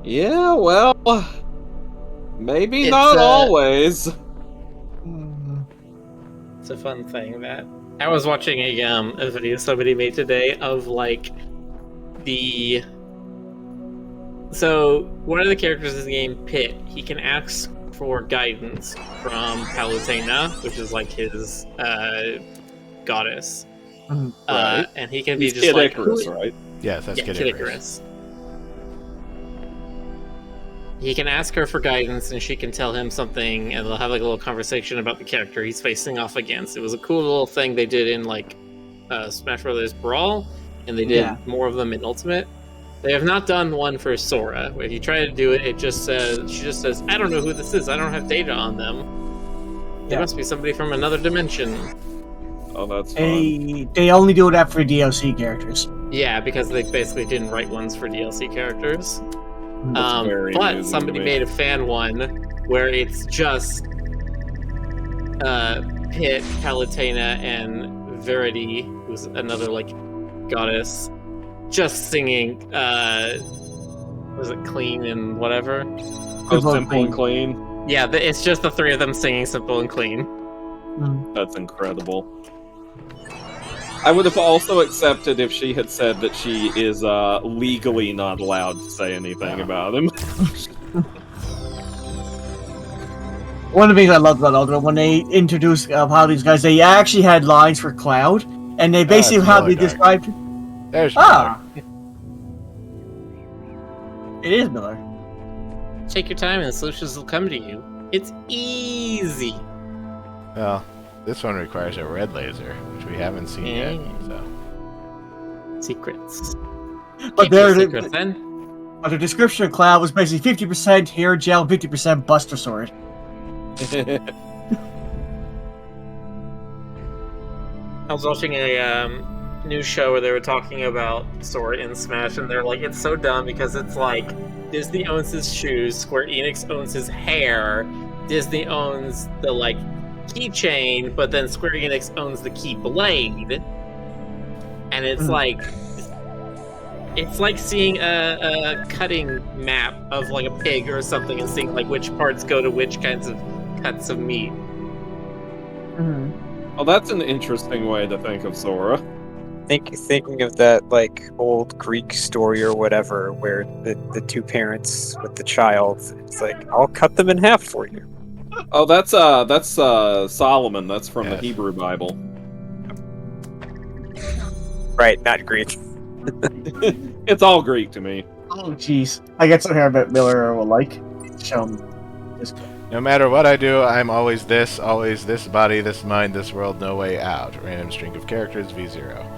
Yeah, well, maybe It's, not always. It's a fun thing that I was watching a video somebody made today of like so one of the characters in the game, Pit, he can ask for guidance from Palutena, which is like his goddess. Right. And he can be He's just Kid like Icarus, right? Yes, that's yeah, Kid Kid Icarus. Icarus. He can ask her for guidance, and she can tell him something, and they'll have like a little conversation about the character he's facing off against. It was a cool little thing they did in like Smash Brothers Brawl, and they did more of them in Ultimate. They have not done one for Sora. If you try to do it, she just says, "I don't know who this is. I don't have data on them. They must be somebody from another dimension." Oh, that's fun. They only do that for DLC characters. Yeah, because they basically didn't write ones for DLC characters. Very But amusing somebody to me. made a fan one where it's just Pit, Palutena, and Verity, who's another like goddess, just singing was it Clean and whatever? Oh, Simple and Clean? Yeah, it's just the three of them singing Simple and Clean. That's incredible. I would have also accepted if she had said that she is legally not allowed to say anything about him. One of the things I loved about Ultimate, when they introduced how these guys, they actually had lines for Cloud, and they basically how they described. There's it is Miller. Take your time and the solutions will come to you. It's easy. Well, this one requires a red laser, which we haven't seen yet. So. Secrets. But Keep your secrets, then. But the description of Cloud was basically 50% hair gel, 50% Buster Sword. I was watching a news show where they were talking about Sora in Smash, and they're like, it's so dumb because it's like Disney owns his shoes, Square Enix owns his hair, Disney owns the like keychain, but then Square Enix owns the key blade, and it's like seeing a cutting map of like a pig or something, and seeing like which parts go to which kinds of cuts of meat. Well, that's an interesting way to think of Sora. Thinking of that like old Greek story or whatever, where the two parents with the child, it's like, I'll cut them in half for you. Oh, that's Solomon. That's from the Hebrew Bible. Right, not Greek. It's all Greek to me. Oh, jeez. I get some hair about Miller will like. Show him this. No matter what I do, I'm always this body, this mind, this world, no way out. Random string of characters, V0.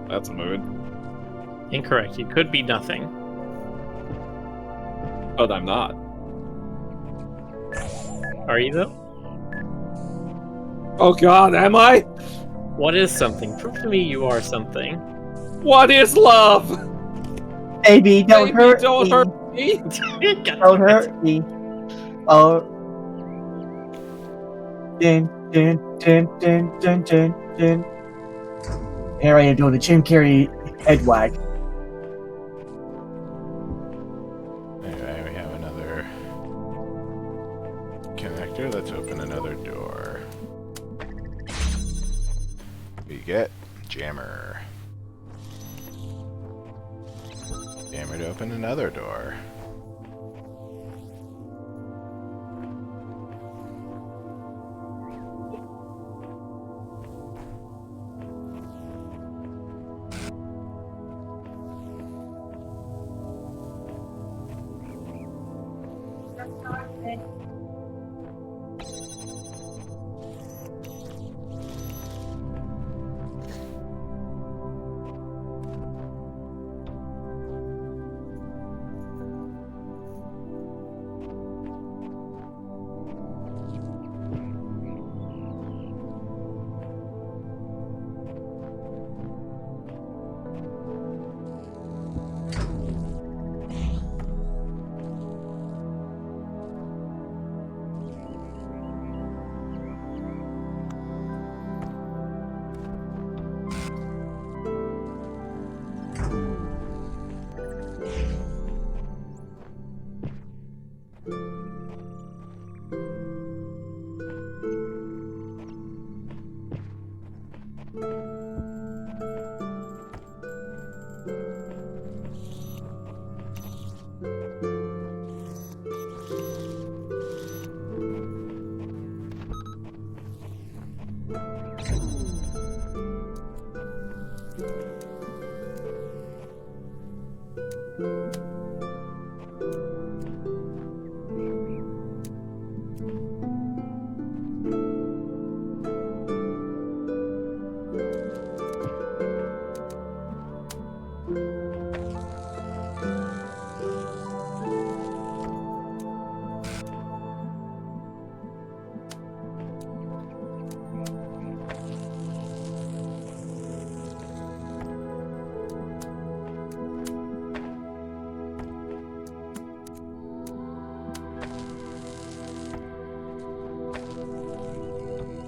That's a mood. Incorrect. You could be nothing. But I'm not. Are you though? Oh god, am I? What is something? Prove to me you are something. What is love? Baby, don't hurt Don't me. hurt me. Don't hurt me. Oh, din, din, din, din, din, din, din. Here I am doing the Jim Carrey head wag. Anyway, we have another connector. Let's open another door. We get jammer. Jammer to open another door.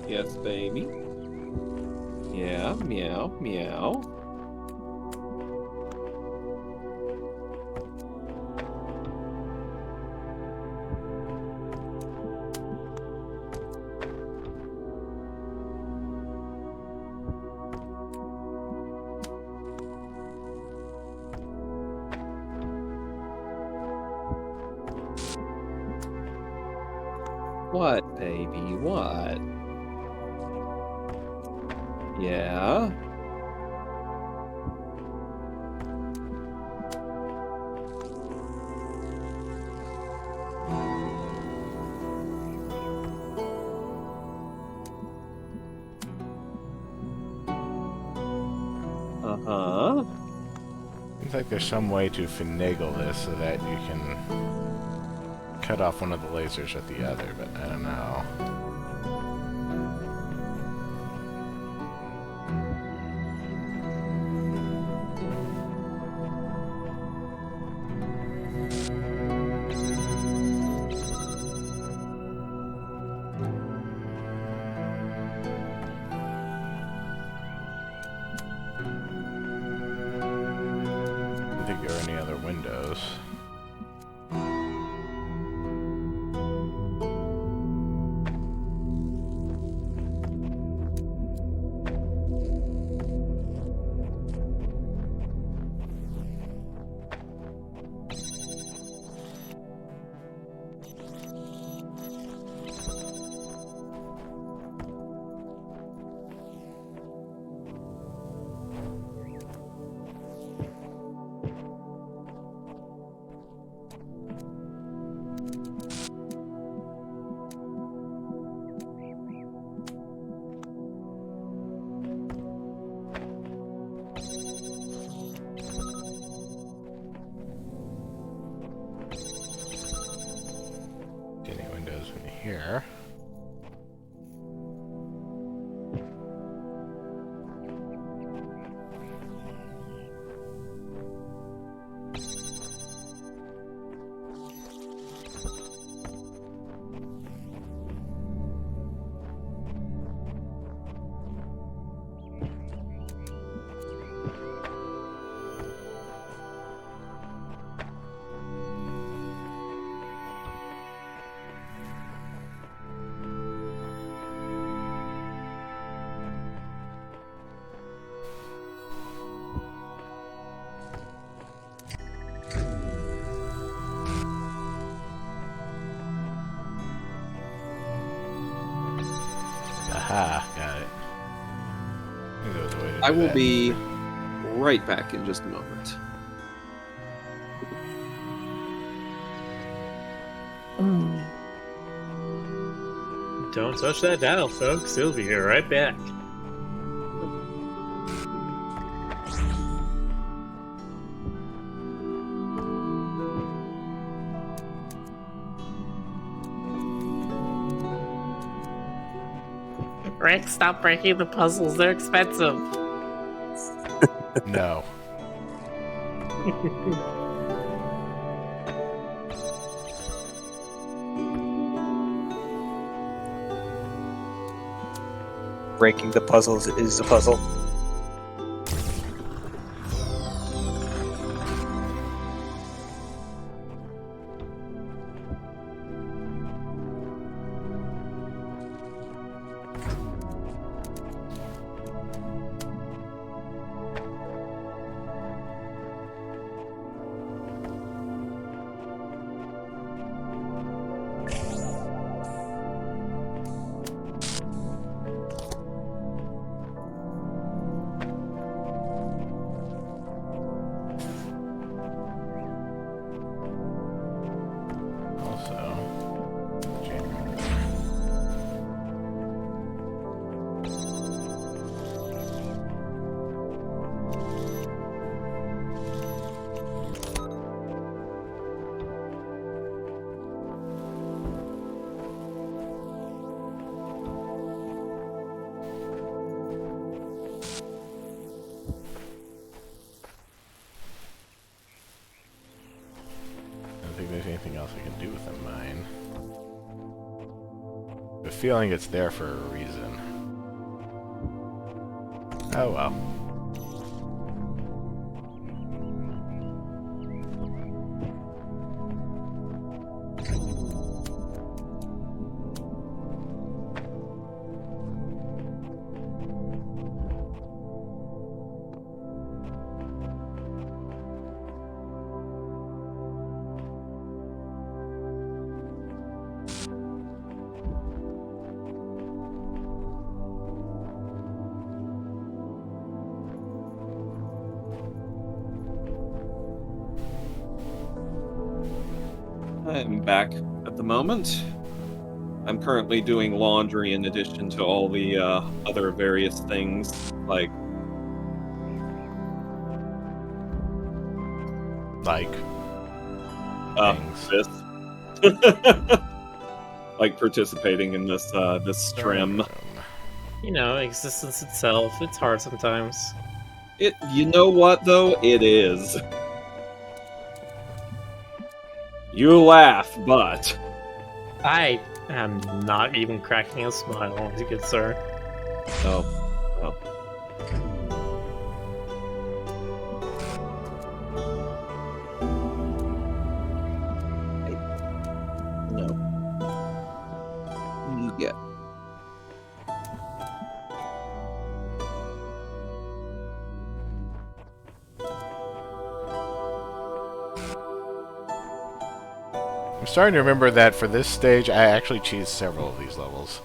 Yes, baby. Yeah, meow, meow. What, baby? What? Yeah? Uh-huh. Seems like there's some way to finagle this so that you can cut off one of the lasers with the other, but I don't know. I don't think there are any other windows. Any windows in here? Aha, got it. Knew there was a way to do I will that. be right back in just a moment. Don't touch that dial, folks. He'll be right back. Rick, stop breaking the puzzles. They're expensive. No. Breaking the puzzles is a puzzle. I don't think there's anything else I can do with the mine. The feeling it's there for a reason. Oh well. I'm back at the moment. I'm currently doing laundry in addition to all the other various things, like Things. this. Like participating in this this trim. You know, existence itself. It's hard sometimes. You know what though? It is. You laugh, but I am not even cracking a smile, good sir. oh, well. No. You get. I'm starting to remember that for this stage, I actually cheesed several of these levels.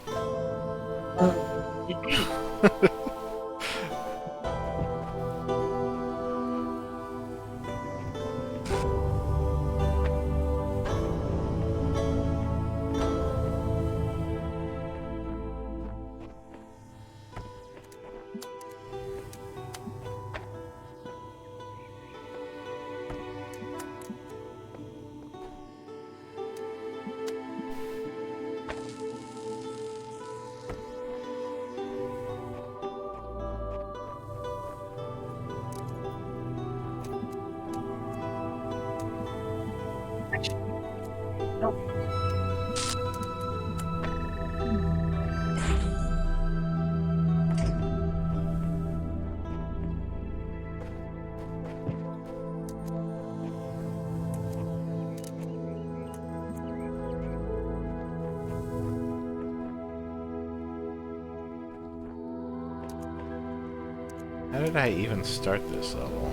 How did I even start this level?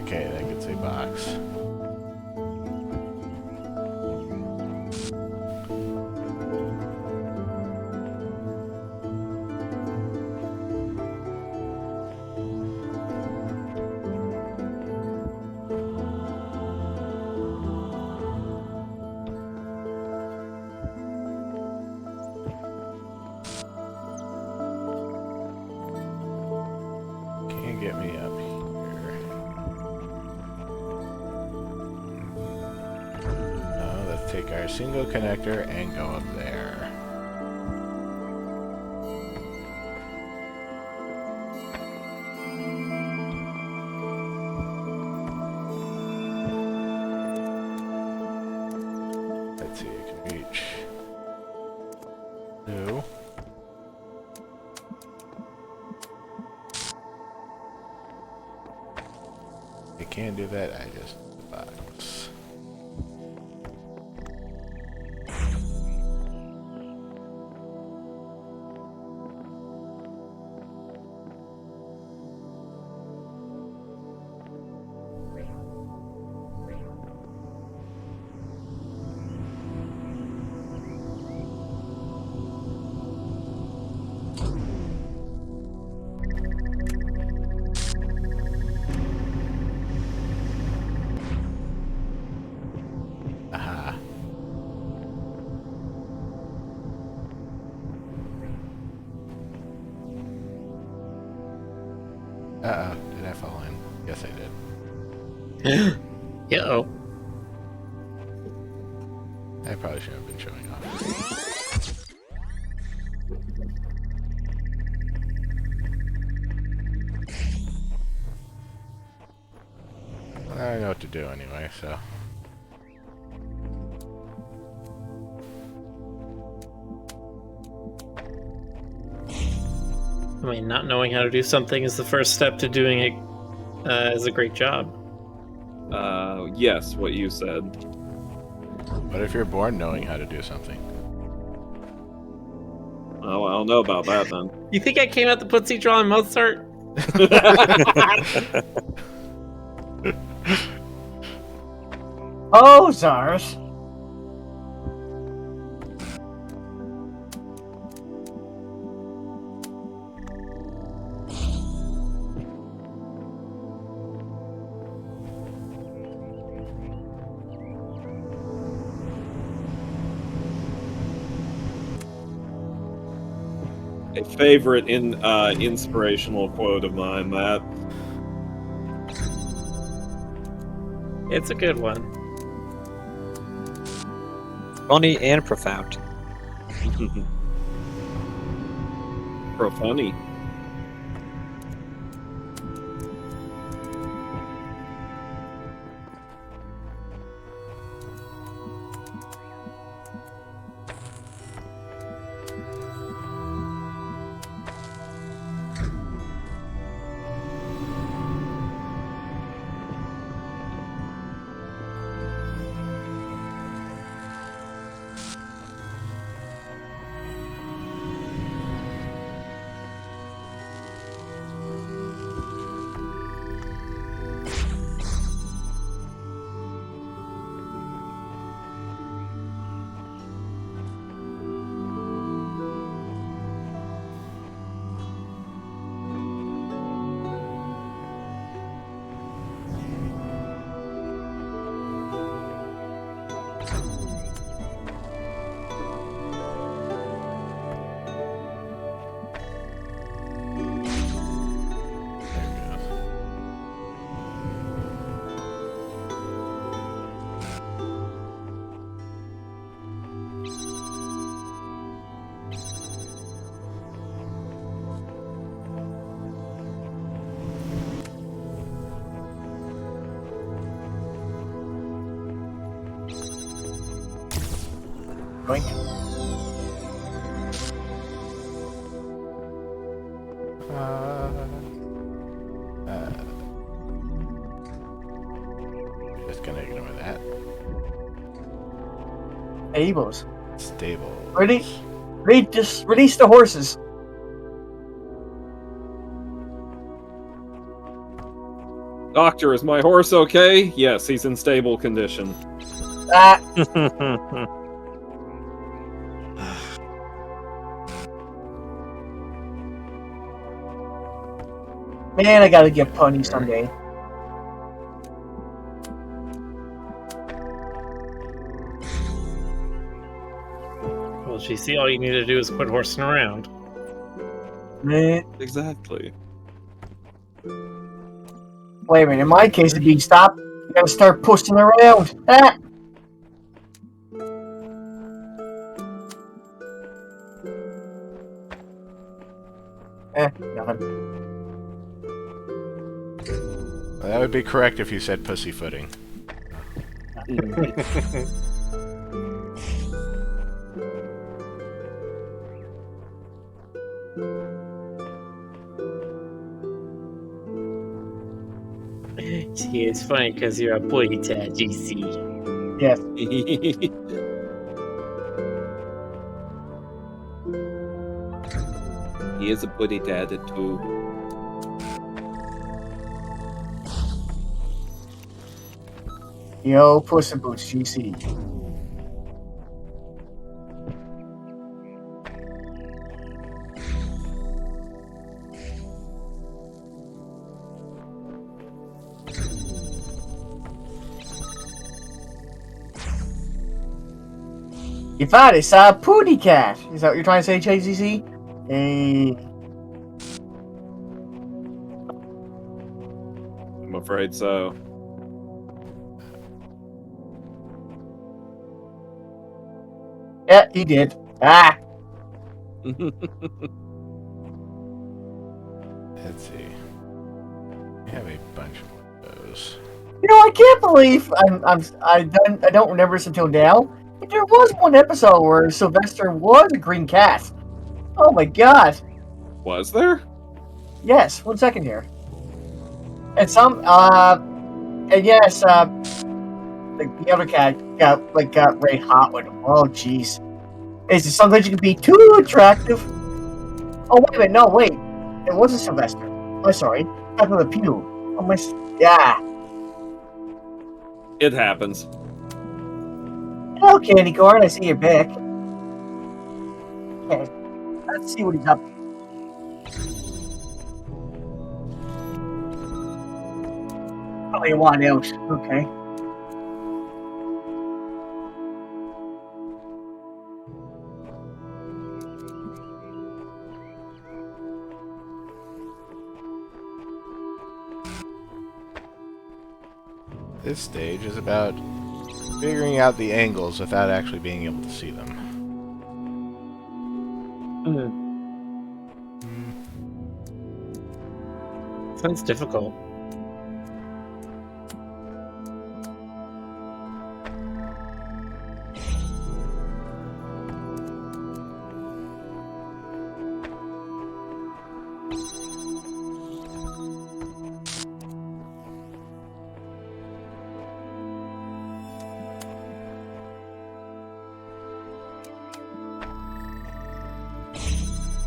Okay, that gets a box. Can't get me up here. Oh, let's take our single connector and go up there. Let's see, you can reach. No. I can't do that, I just the box. Aha. Uh-oh, did I fall in? Yes, I did. Uh-oh. I probably shouldn't have been showing off. I know what to do anyway, so. I mean, not knowing how to do something is the first step to doing it is a great job. Yes, what you said. What if you're born knowing how to do something? Oh, I don't know about that then. You think I came out to Tootsie drawing Mozart? Oh, Zars. A favorite inspirational quote of mine, that. It's a good one. Funny and profound. Profunny. Going. Just gonna ignore that. Tables. Stable. Just release the horses. Doctor, is my horse okay? Yes, he's in stable condition. Ah, man, I gotta get punny someday. Well, GC, all you need to do is quit horsing around. Man, Exactly. wait a minute. In my case, it'd be stop. You gotta start pushing around. Ah. Nothing. Well, that would be correct if you said pussyfooting. See, it's funny because you're a boy tad, GC. Yes. He is a buddy dad too. Yo, Puss in Boots, GC. You found it, it's a pooty cat. Is that what you're trying to say, JCC? Hey. I'm afraid so. Yeah, he did. Ah. Let's see. We have a bunch of those. You know, I can't believe I don't remember this until now. But there was one episode where Sylvester was a green cat. Oh my god. Was there? Yes, 1 second here. And and yes, the other cat got very hot with him. Oh jeez. Is it sometimes you can be too attractive? Oh wait a minute, no wait. It wasn't Sylvester. Oh sorry. After the pew. Oh my yeah. It happens. Hello, Candy Corn. I see you're back. Okay, let's see what he's up to. Oh, you want out. Okay. This stage is about figuring out the angles without actually being able to see them. Sounds difficult.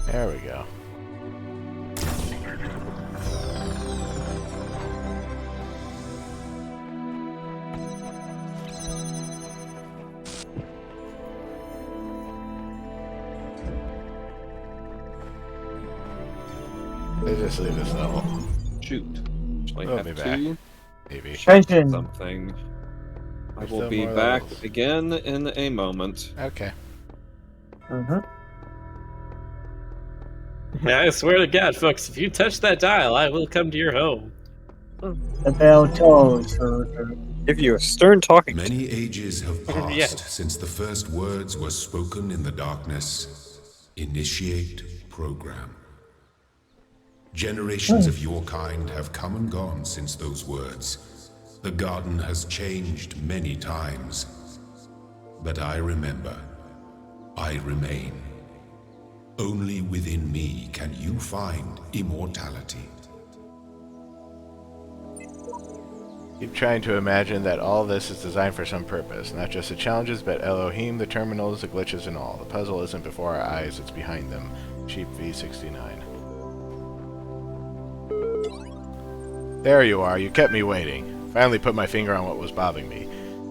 There we go. Let's just leave this level. Shoot. Shall I We'll have be back. to? Maybe. Tension. Something. I There's will still be more back levels. again in a moment. Okay. Mm-hmm. I swear to God, folks, if you touch that dial, I will come to your home. The bell tolls. Give you a stern talking. Many ages have passed Yes. since the first words were spoken in the darkness. Initiate program. Generations of your kind have come and gone since those words. The garden has changed many times. But I remember. I remain. Only within me can you find immortality. Keep trying to imagine that all this is designed for some purpose, not just the challenges, but Elohim, the terminals, the glitches, and all. The puzzle isn't before our eyes, it's behind them. Sheep V69. There you are. You kept me waiting. Finally put my finger on what was bothering me.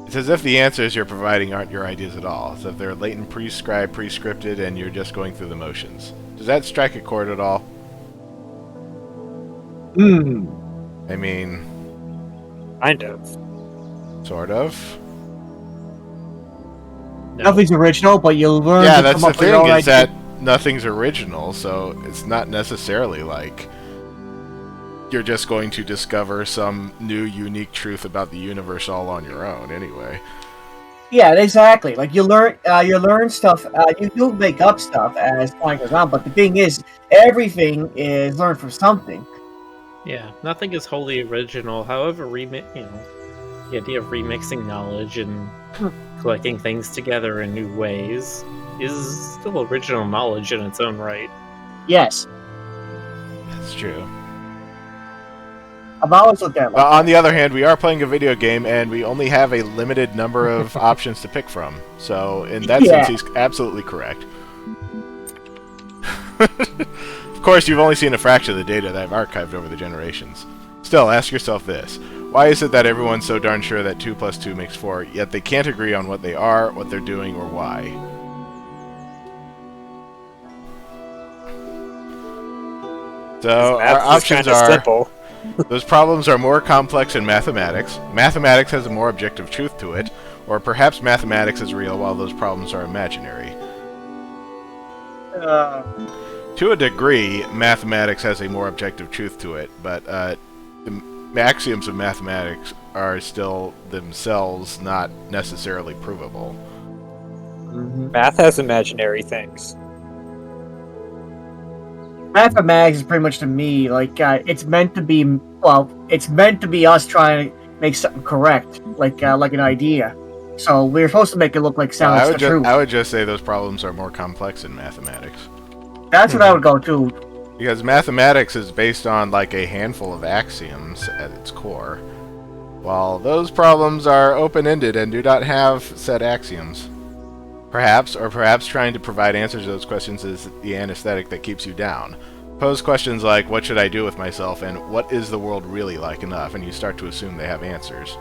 It's as if the answers you're providing aren't your ideas at all. As if they're latent, prescribed, prescripted, and you're just going through the motions. Does that strike a chord at all? I mean... Kind of. Sort of. No. Nothing's original, but you'll learn Yeah, to that's come the up with your thing, own is that idea. nothing's original, so it's not necessarily like you're just going to discover some new, unique truth about the universe all on your own, anyway. Yeah, exactly. Like you learn stuff. You do make up stuff as time goes on, but the thing is, everything is learned from something. Yeah, nothing is wholly original. However, the idea of remixing knowledge and collecting things together in new ways is still original knowledge in its own right. Yes, That's true. I've always looked at it like But on the other hand, we are playing a video game, and we only have a limited number of options to pick from. So, in that sense, he's absolutely correct. Of course, you've only seen a fraction of the data that I've archived over the generations. Still, ask yourself this. Why is it that everyone's so darn sure that 2 plus 2 makes 4, yet they can't agree on what they are, what they're doing, or why? So, our options are... simple. Those problems are more complex in mathematics. Mathematics has a more objective truth to it. Or perhaps mathematics is real while those problems are imaginary. To a degree, mathematics has a more objective truth to it, but the axioms of mathematics are still themselves not necessarily provable. Math has imaginary things. mathematics is pretty much to me like it's meant to be. Well, it's meant to be us trying to make something correct, like an idea. So we're supposed to make it look like sounds true. I would just say those problems are more complex in mathematics. That's what I would go to. Because mathematics is based on like a handful of axioms at its core, while those problems are open-ended and do not have set axioms. Perhaps trying to provide answers to those questions is the anesthetic that keeps you down. Pose questions like, what should I do with myself, and what is the world really like enough, and you start to assume they have answers.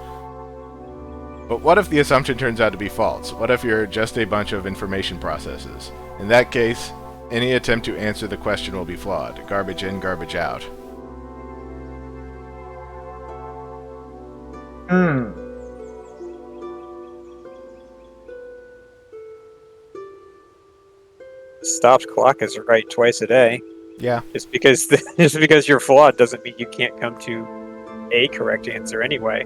But what if the assumption turns out to be false? What if you're just a bunch of information processes? In that case, any attempt to answer the question will be flawed. Garbage in, garbage out. Stopped clock is right twice a day. Yeah. Just because you're flawed doesn't mean you can't come to a correct answer anyway.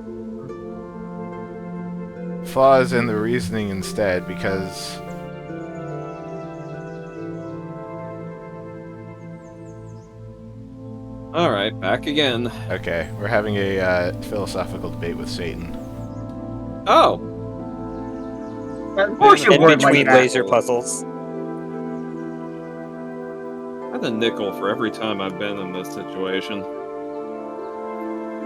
Flaws in the reasoning instead, because... Alright, back again. Okay, we're having a philosophical debate with Satan. Oh! Of course you In would between like that. laser puzzles. I had a nickel for every time I've been in this situation.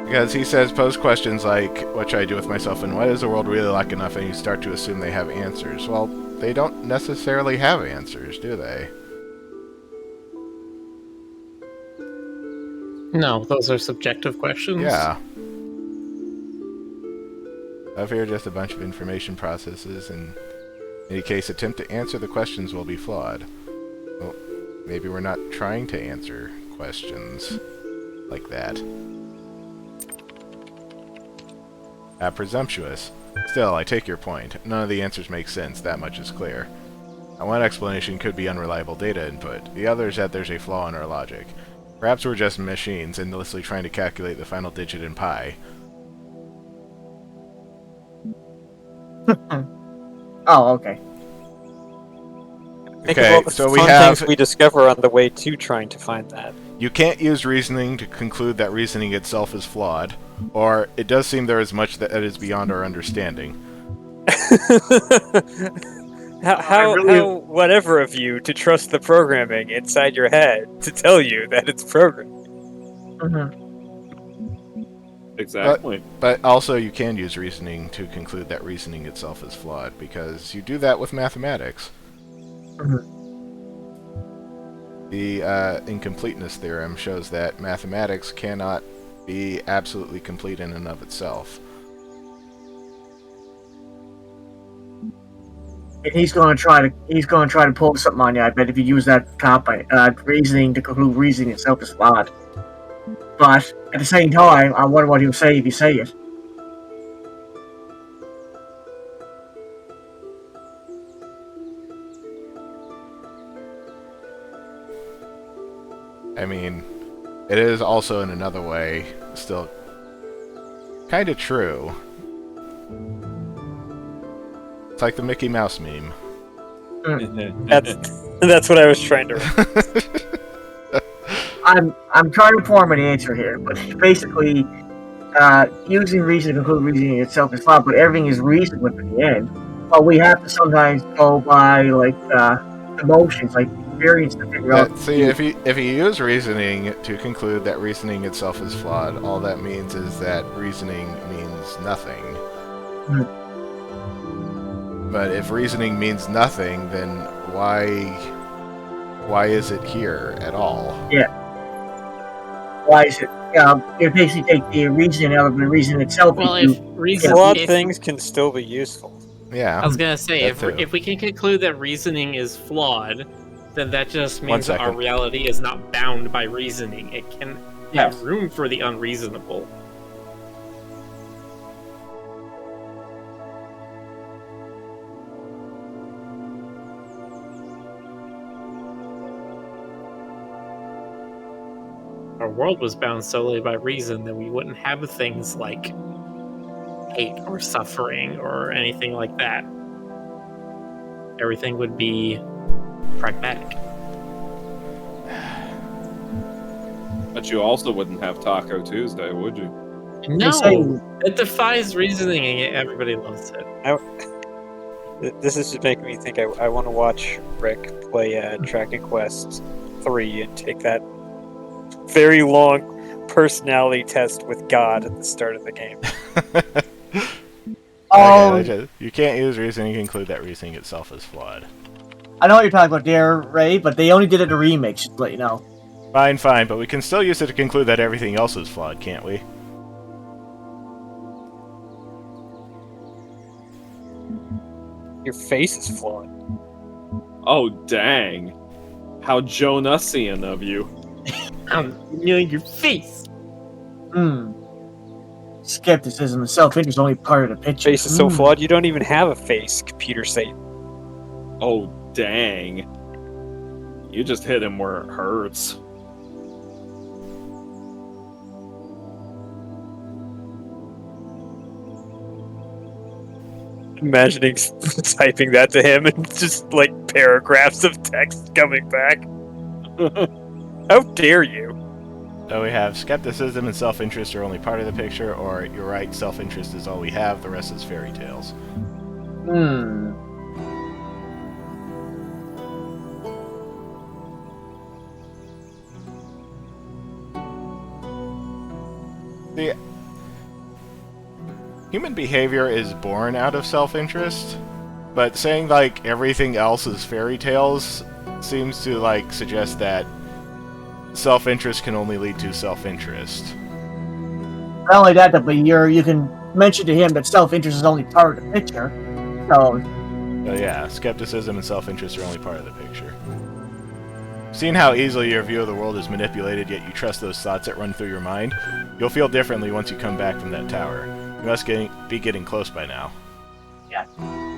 Because he says, pose questions like, what should I do with myself, and what is the world really like enough, and you start to assume they have answers. Well, they don't necessarily have answers, do they? No, those are subjective questions. Yeah. If you're just a bunch of information processes, in any case, attempt to answer the questions will be flawed. Well, maybe we're not trying to answer questions like that. Presumptuous. Still, I take your point. None of the answers make sense, that much is clear. One explanation could be unreliable data input. The other is that there's a flaw in our logic. Perhaps we're just machines, endlessly trying to calculate the final digit in pi. Oh, okay. Think Okay, of all the so we fun have... things we discover on the way to trying to find that. You can't use reasoning to conclude that reasoning itself is flawed, or it does seem there is much that is beyond our understanding. How whatever of you to trust the programming inside your head to tell you that it's programmed. Exactly. But also you can use reasoning to conclude that reasoning itself is flawed, because you do that with mathematics. The incompleteness theorem shows that mathematics cannot be absolutely complete in and of itself. And he's gonna try to pull something on you. I bet if you use that reasoning to conclude reasoning itself is flawed. But at the same time, I wonder what he'll say if you say it. I mean, it is also in another way still kind of true. It's like the Mickey Mouse meme. That's what I was trying to. I'm trying to form an answer here, but basically, using reason to conclude reasoning itself is flawed, but everything is reasonable at the end. But we have to sometimes go by like emotions, like experience to figure out. See, if you use reasoning to conclude that reasoning itself is flawed, all that means is that reasoning means nothing. But if reasoning means nothing, then why is it here at all? Yeah. Why is it? You basically take the reason out of the reason itself. Well, if reason, flawed things can still be useful. Yeah. I was gonna say, that if we can conclude that reasoning is flawed, then that just means that our second. reality is not bound by reasoning. It can Yes. have room for the unreasonable. Our world was bound solely by reason, then we wouldn't have things like hate or suffering or anything like that. Everything would be pragmatic. But you also wouldn't have Taco Tuesday, would you? No, it defies reasoning, and yet everybody loves it. This is just making me think I want to watch Rick play Dragon Quest 3 and take that very long personality test with God at the start of the game. You can't use reasoning to conclude that reasoning itself is flawed. I know what you're talking about there, Ray, but they only did it in a remake, just to let you know. Fine, but we can still use it to conclude that everything else is flawed, can't we? Your face is flawed. Oh, dang. How Jonassian of you. Your face. Skepticism and self-interest is only part of the picture. Face is so flawed, you don't even have a face, computer Satan. Oh, dang. You just hit him where it hurts. Imagining typing that to him and just like paragraphs of text coming back. How dare you? So we have skepticism and self-interest are only part of the picture, or you're right, self-interest is all we have, the rest is fairy tales. The human behavior is born out of self-interest, but saying like everything else is fairy tales seems to like suggest that self-interest can only lead to self-interest. Not only that, but you can mention to him that self-interest is only part of the picture. So yeah, skepticism and self-interest are only part of the picture. Seeing how easily your view of the world is manipulated, yet you trust those thoughts that run through your mind, you'll feel differently once you come back from that tower. You must be getting close by now. yeah,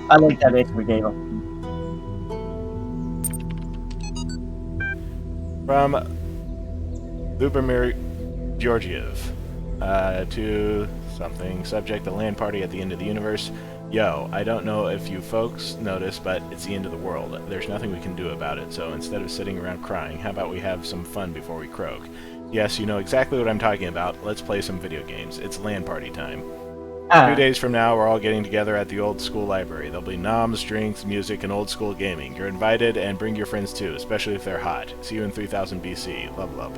I like that answer we gave him. From Lubomir Georgiev to something. Subject: the land party at the end of the universe. Yo, I don't know if you folks noticed, but it's the end of the world. There's nothing we can do about it, so instead of sitting around crying, how about we have some fun before we croak? Yes, you know exactly what I'm talking about. Let's play some video games. It's land party time. 2 days from now, we're all getting together at the old school library. There'll be noms, drinks, music, and old school gaming. You're invited, and bring your friends too, especially if they're hot. See you in 3000 BC. Love, love.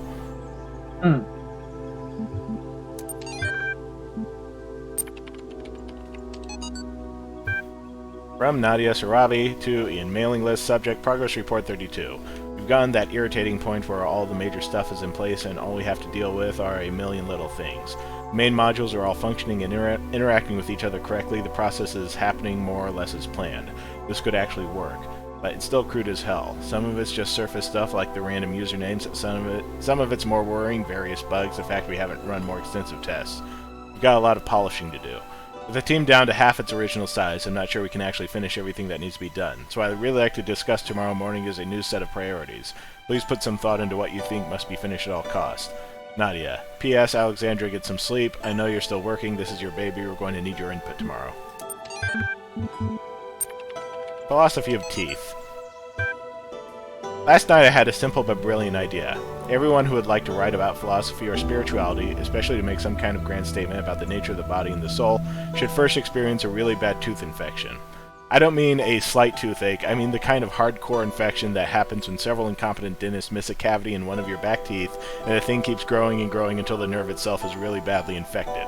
From Nadia Sarabi to Ian Mailing List. Subject: Progress Report 32. We've We've gotten that irritating point where all the major stuff is in place and all we have to deal with are a million little things. The main modules are all functioning and interacting with each other correctly. The process is happening more or less as planned. This could actually work, but it's still crude as hell. Some of it's just surface stuff like the random usernames, some of it's more worrying, various bugs, the fact we haven't run more extensive tests. We've got a lot of polishing to do. With the team down to half its original size, I'm not sure we can actually finish everything that needs to be done, so what I'd really like to discuss tomorrow morning is a new set of priorities. Please put some thought into what you think must be finished at all costs. Nadia. P.S. Alexandra, get some sleep. I know you're still working. This is your baby. We're going to need your input tomorrow. Philosophy of teeth. Last night I had a simple but brilliant idea. Everyone who would like to write about philosophy or spirituality, especially to make some kind of grand statement about the nature of the body and the soul, should first experience a really bad tooth infection. I don't mean a slight toothache, I mean the kind of hardcore infection that happens when several incompetent dentists miss a cavity in one of your back teeth, and the thing keeps growing and growing until the nerve itself is really badly infected.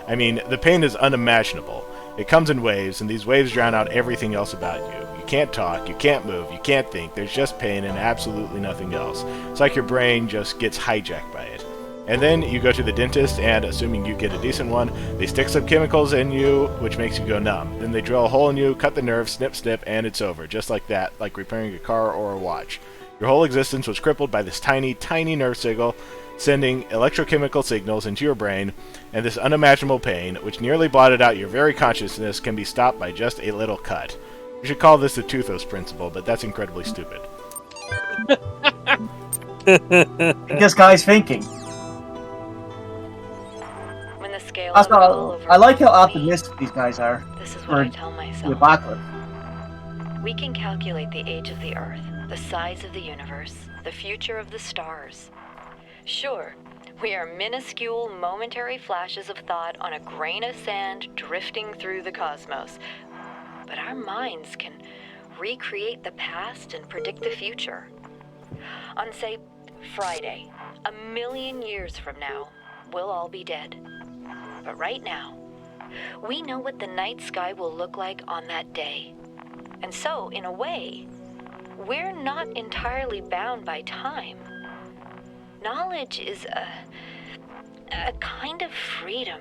I mean, the pain is unimaginable. It comes in waves, and these waves drown out everything else about you. You can't talk, you can't move, you can't think, there's just pain and absolutely nothing else. It's like your brain just gets hijacked by it. And then you go to the dentist, and assuming you get a decent one, they stick some chemicals in you, which makes you go numb. Then they drill a hole in you, cut the nerve, snip, snip, and it's over. Just like that, like repairing a car or a watch. Your whole existence was crippled by this tiny, tiny nerve signal, sending electrochemical signals into your brain, and this unimaginable pain, which nearly blotted out your very consciousness, can be stopped by just a little cut. We should call this the Talos Principle, but that's incredibly stupid. This guy's thinking. When the scale Also, I like how optimistic these guys are. This is for what I tell the myself. apocalypse. We can calculate the age of the Earth, the size of the universe, the future of the stars. Sure, we are minuscule, momentary flashes of thought on a grain of sand drifting through the cosmos. But our minds can recreate the past and predict the future. On, say, Friday, 1,000,000 years from now, we'll all be dead. But right now, we know what the night sky will look like on that day. And so, in a way, we're not entirely bound by time. Knowledge is a kind of freedom.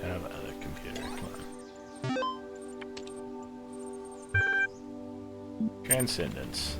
Have a computer, come on. Transcendence.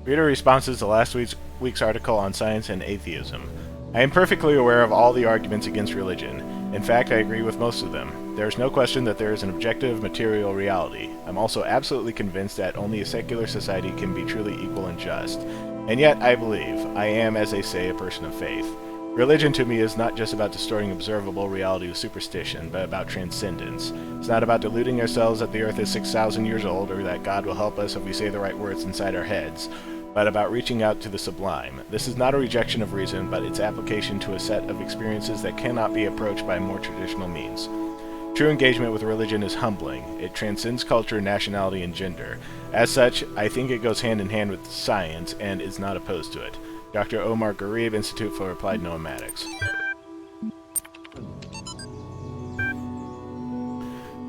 Reader responses to last week's article on science and atheism. I am perfectly aware of all the arguments against religion. In fact, I agree with most of them. There is no question that there is an objective material reality. I'm also absolutely convinced that only a secular society can be truly equal and just. And yet, I believe, I am, as they say, a person of faith. Religion to me is not just about distorting observable reality with superstition, but about transcendence. It's not about deluding ourselves that the earth is 6,000 years old, or that God will help us if we say the right words inside our heads, but about reaching out to the sublime. This is not a rejection of reason, but its application to a set of experiences that cannot be approached by more traditional means. True engagement with religion is humbling. It transcends culture, nationality, and gender. As such, I think it goes hand in hand with science and is not opposed to it. Dr. Omar Garib, Institute for Applied Noematics.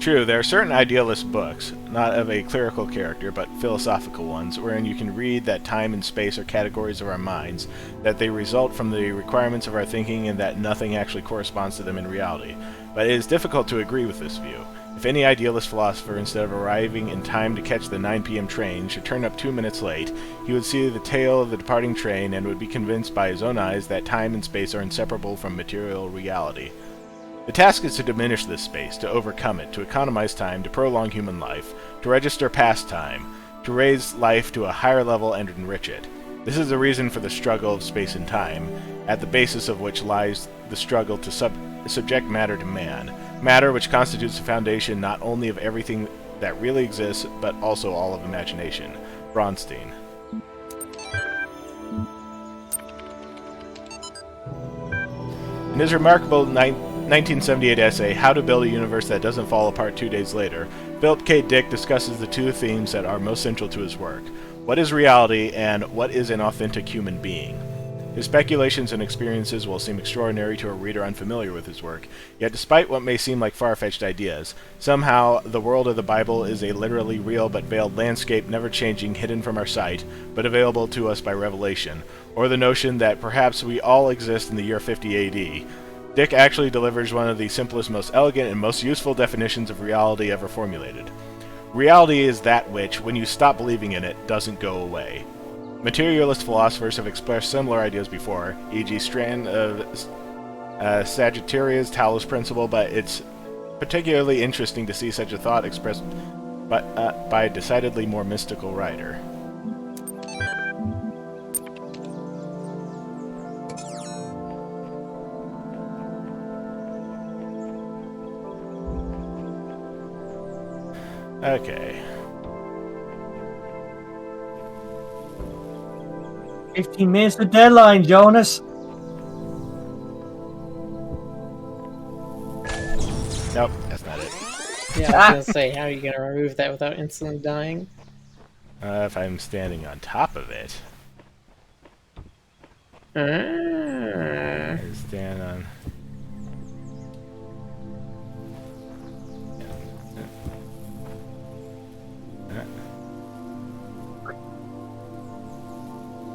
True, there are certain idealist books, not of a clerical character, but philosophical ones, wherein you can read that time and space are categories of our minds, that they result from the requirements of our thinking, and that nothing actually corresponds to them in reality. But it is difficult to agree with this view. If any idealist philosopher, instead of arriving in time to catch the 9 p.m. train, should turn up 2 minutes late, he would see the tail of the departing train and would be convinced by his own eyes that time and space are inseparable from material reality. The task is to diminish this space, to overcome it, to economize time, to prolong human life, to register past time, to raise life to a higher level and enrich it. This is the reason for the struggle of space and time, at the basis of which lies the struggle to subject matter to man, matter which constitutes the foundation not only of everything that really exists, but also all of imagination. Bronstein. In his remarkable 1978 essay, How to Build a Universe That Doesn't Fall Apart 2 Days Later, Philip K. Dick discusses the two themes that are most central to his work. What is reality, and what is an authentic human being? His speculations and experiences will seem extraordinary to a reader unfamiliar with his work, yet despite what may seem like far-fetched ideas, somehow the world of the Bible is a literally real but veiled landscape, never changing, hidden from our sight, but available to us by revelation, or the notion that perhaps we all exist in the year 50 AD. Dick actually delivers one of the simplest, most elegant, and most useful definitions of reality ever formulated. Reality is that which, when you stop believing in it, doesn't go away. Materialist philosophers have expressed similar ideas before, e.g. Strand of Sagittarius' Talos Principle, but it's particularly interesting to see such a thought expressed by a decidedly more mystical writer. Okay. 15 minutes to deadline, Jonas. Nope, that's not it. Yeah, I was gonna say, how are you gonna remove that without instantly dying? If I'm standing on top of it. I stand on...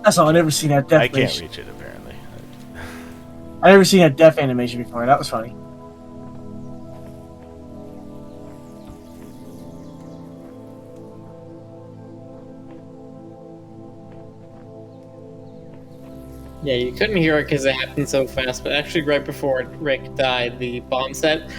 That's all. I've never seen that death I can't animation. reach it, apparently. I've never seen that death animation before. That was funny. Yeah, you couldn't hear it because it happened so fast, but actually right before Rick died, the bomb set,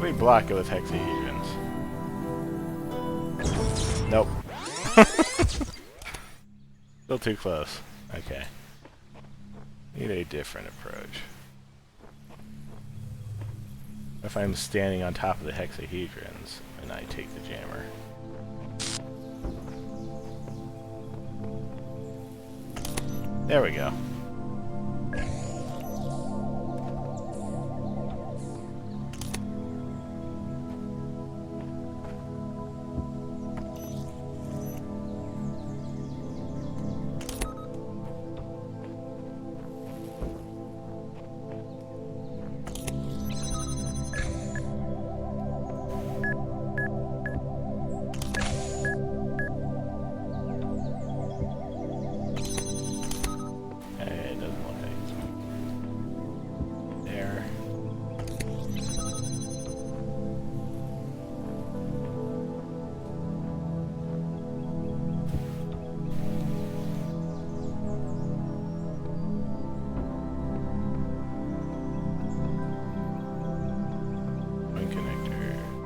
We block it with hexahedrons. Nope. Still too close. Okay. Need a different approach. If I'm standing on top of the hexahedrons and I take the jammer. There we go.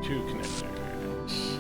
Two connectors.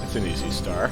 That's an easy star.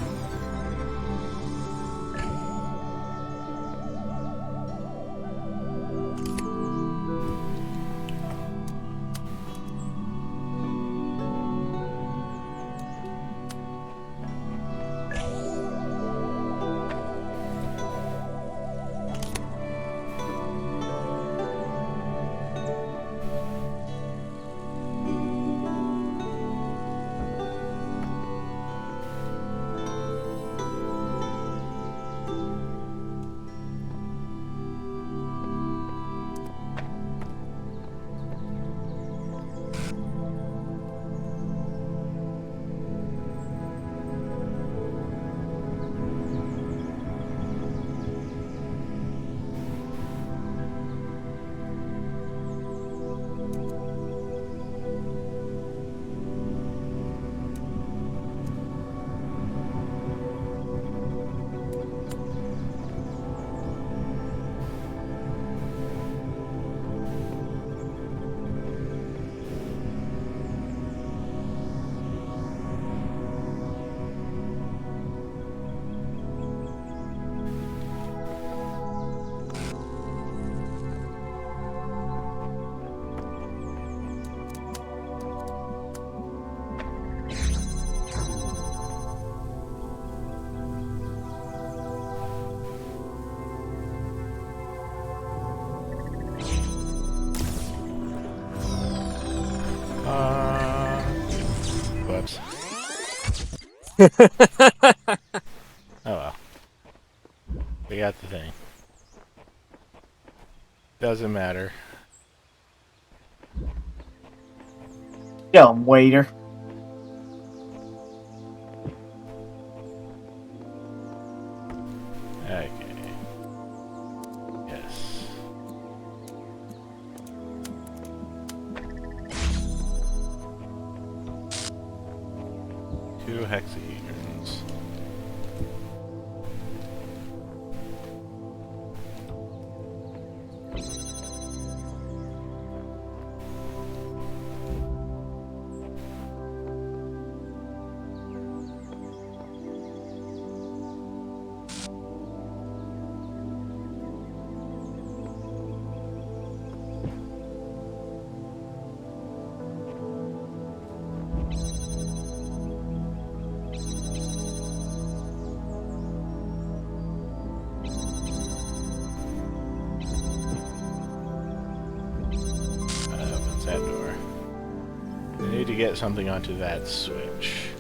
Oh well. We got the thing. Doesn't matter. Dumb waiter. Okay. Yes. Two hexahedrons. Opens that door. We need to get something onto that switch.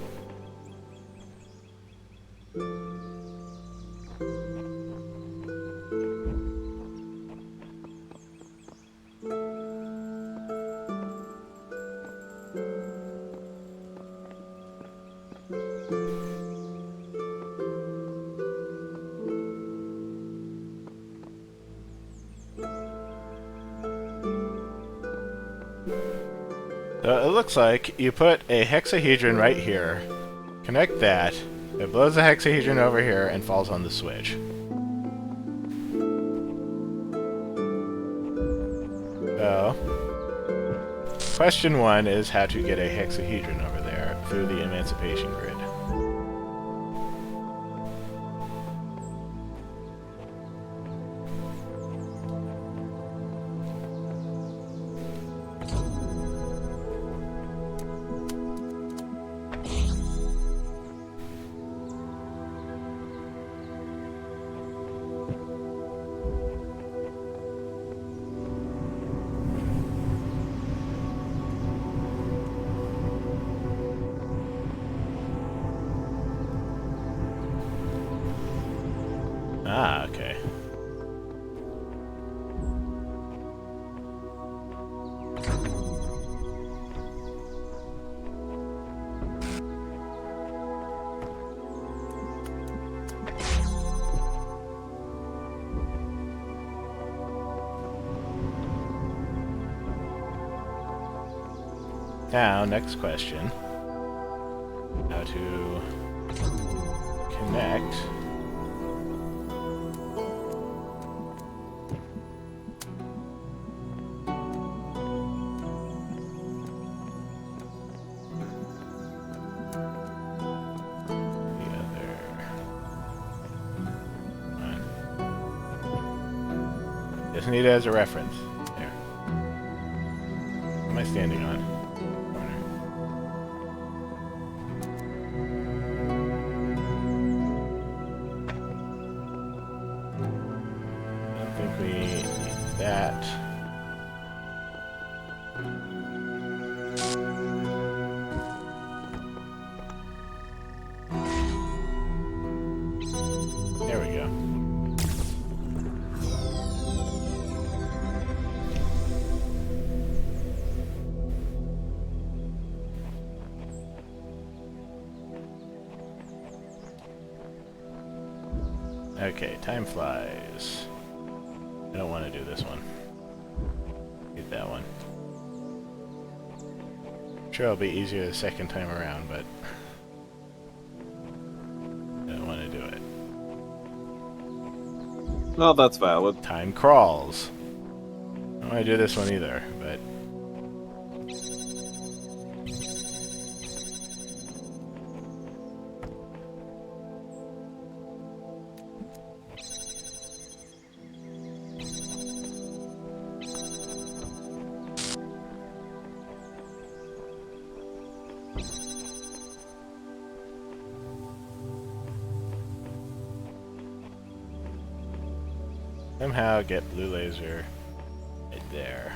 So it looks like you put a hexahedron right here, connect that, it blows the hexahedron over here and falls on the switch. So, question 1 is how to get a hexahedron over there through the emancipation grid. Ah, okay. Now, next question. How to connect the other one. Just need it as a reference. There. What am I standing on? Corner. I don't think we need that. There we go. Okay, time flies. I don't want to do this one. Get that one. Sure, it'll be easier the second time around, but I don't want to do it. No, that's valid. Time crawls. I don't want to do this one either, but somehow get blue laser right there.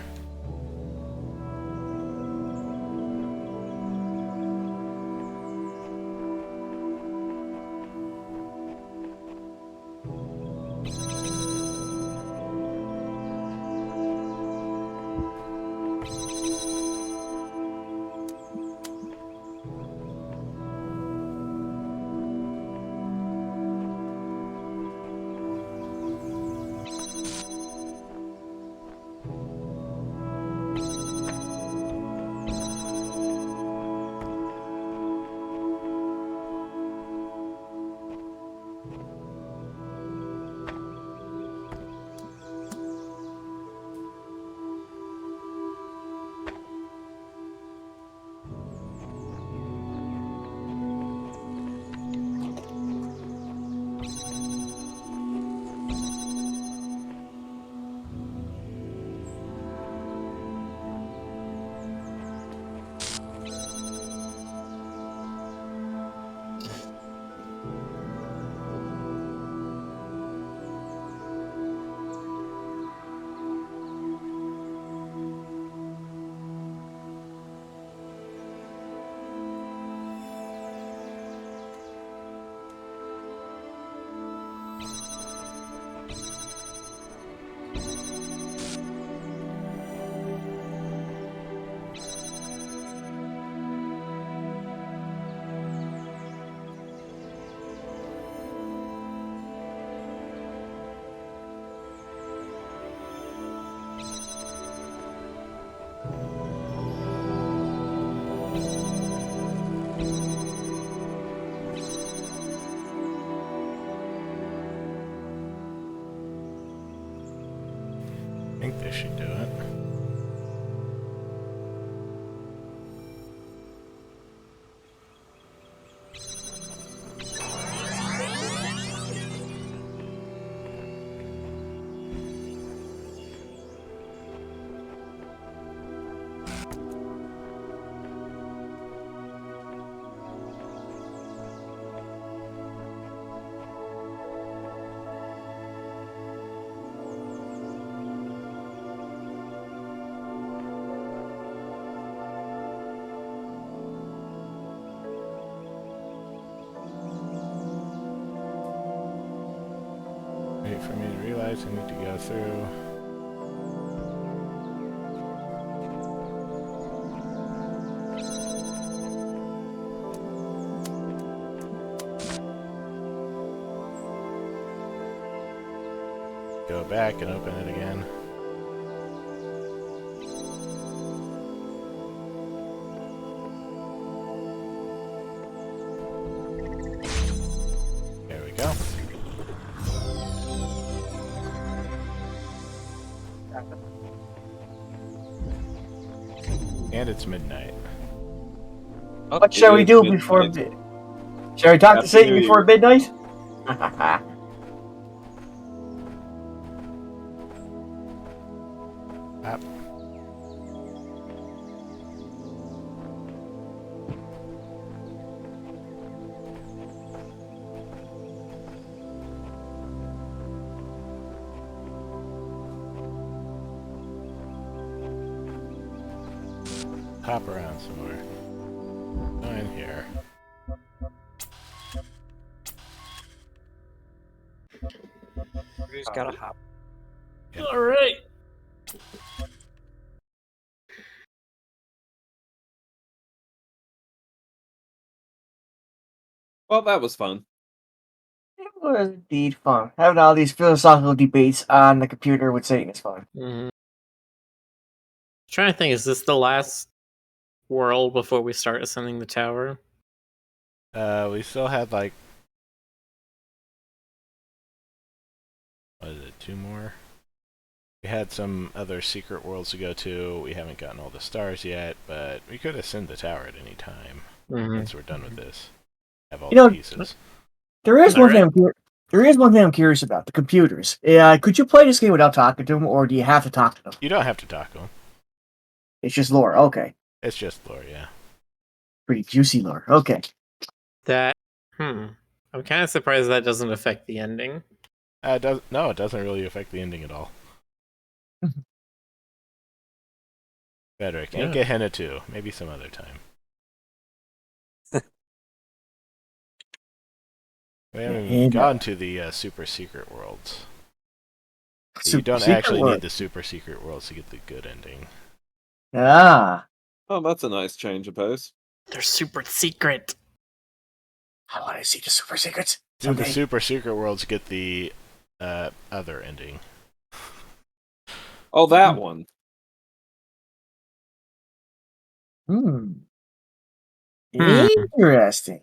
think this should do it. Wait for me to realize I need to go through. Go back and open it again. There we go. And it's midnight. What shall we do before Shall we talk to Satan before midnight? Up. Hop around somewhere. Go in here. Who's got a hop? Yep. All right. Well, that was fun. It was indeed fun. Having all these philosophical debates on the computer with Satan is fun. Mm-hmm. Trying to think, is this the last world before we start ascending the tower? We still had like, what is it, 2 more? We had some other secret worlds to go to. We haven't gotten all the stars yet, but we could ascend the tower at any time once we're done with this. Have all the pieces. There is All one thing. There is one thing I'm curious about: the computers. Could you play this game without talking to them, or do you have to talk to them? You don't have to talk to them. It's just lore. Okay, It's just lore, yeah. pretty juicy lore. Okay. That, I'm kind of surprised that doesn't affect the ending. No, it doesn't really affect the ending at all. Better, I can't get Henna too. Maybe some other time. We haven't even gone to the super secret worlds. You don't actually need the super secret worlds to get the good ending. Ah. Oh, that's a nice change of pace. They're super secret. I want to see the super secrets. Do the super secret worlds get the other ending? Oh, that one. Interesting.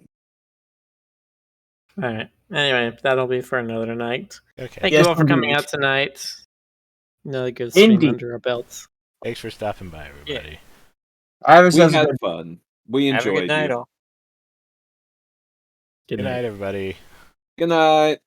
All right. Anyway, that'll be for another night. Okay. Thank you all for coming out tonight. Another good stream under our belts. Thanks for stopping by, everybody. We had fun. We enjoyed Have a good night, you. all. Good night, everybody. Good night.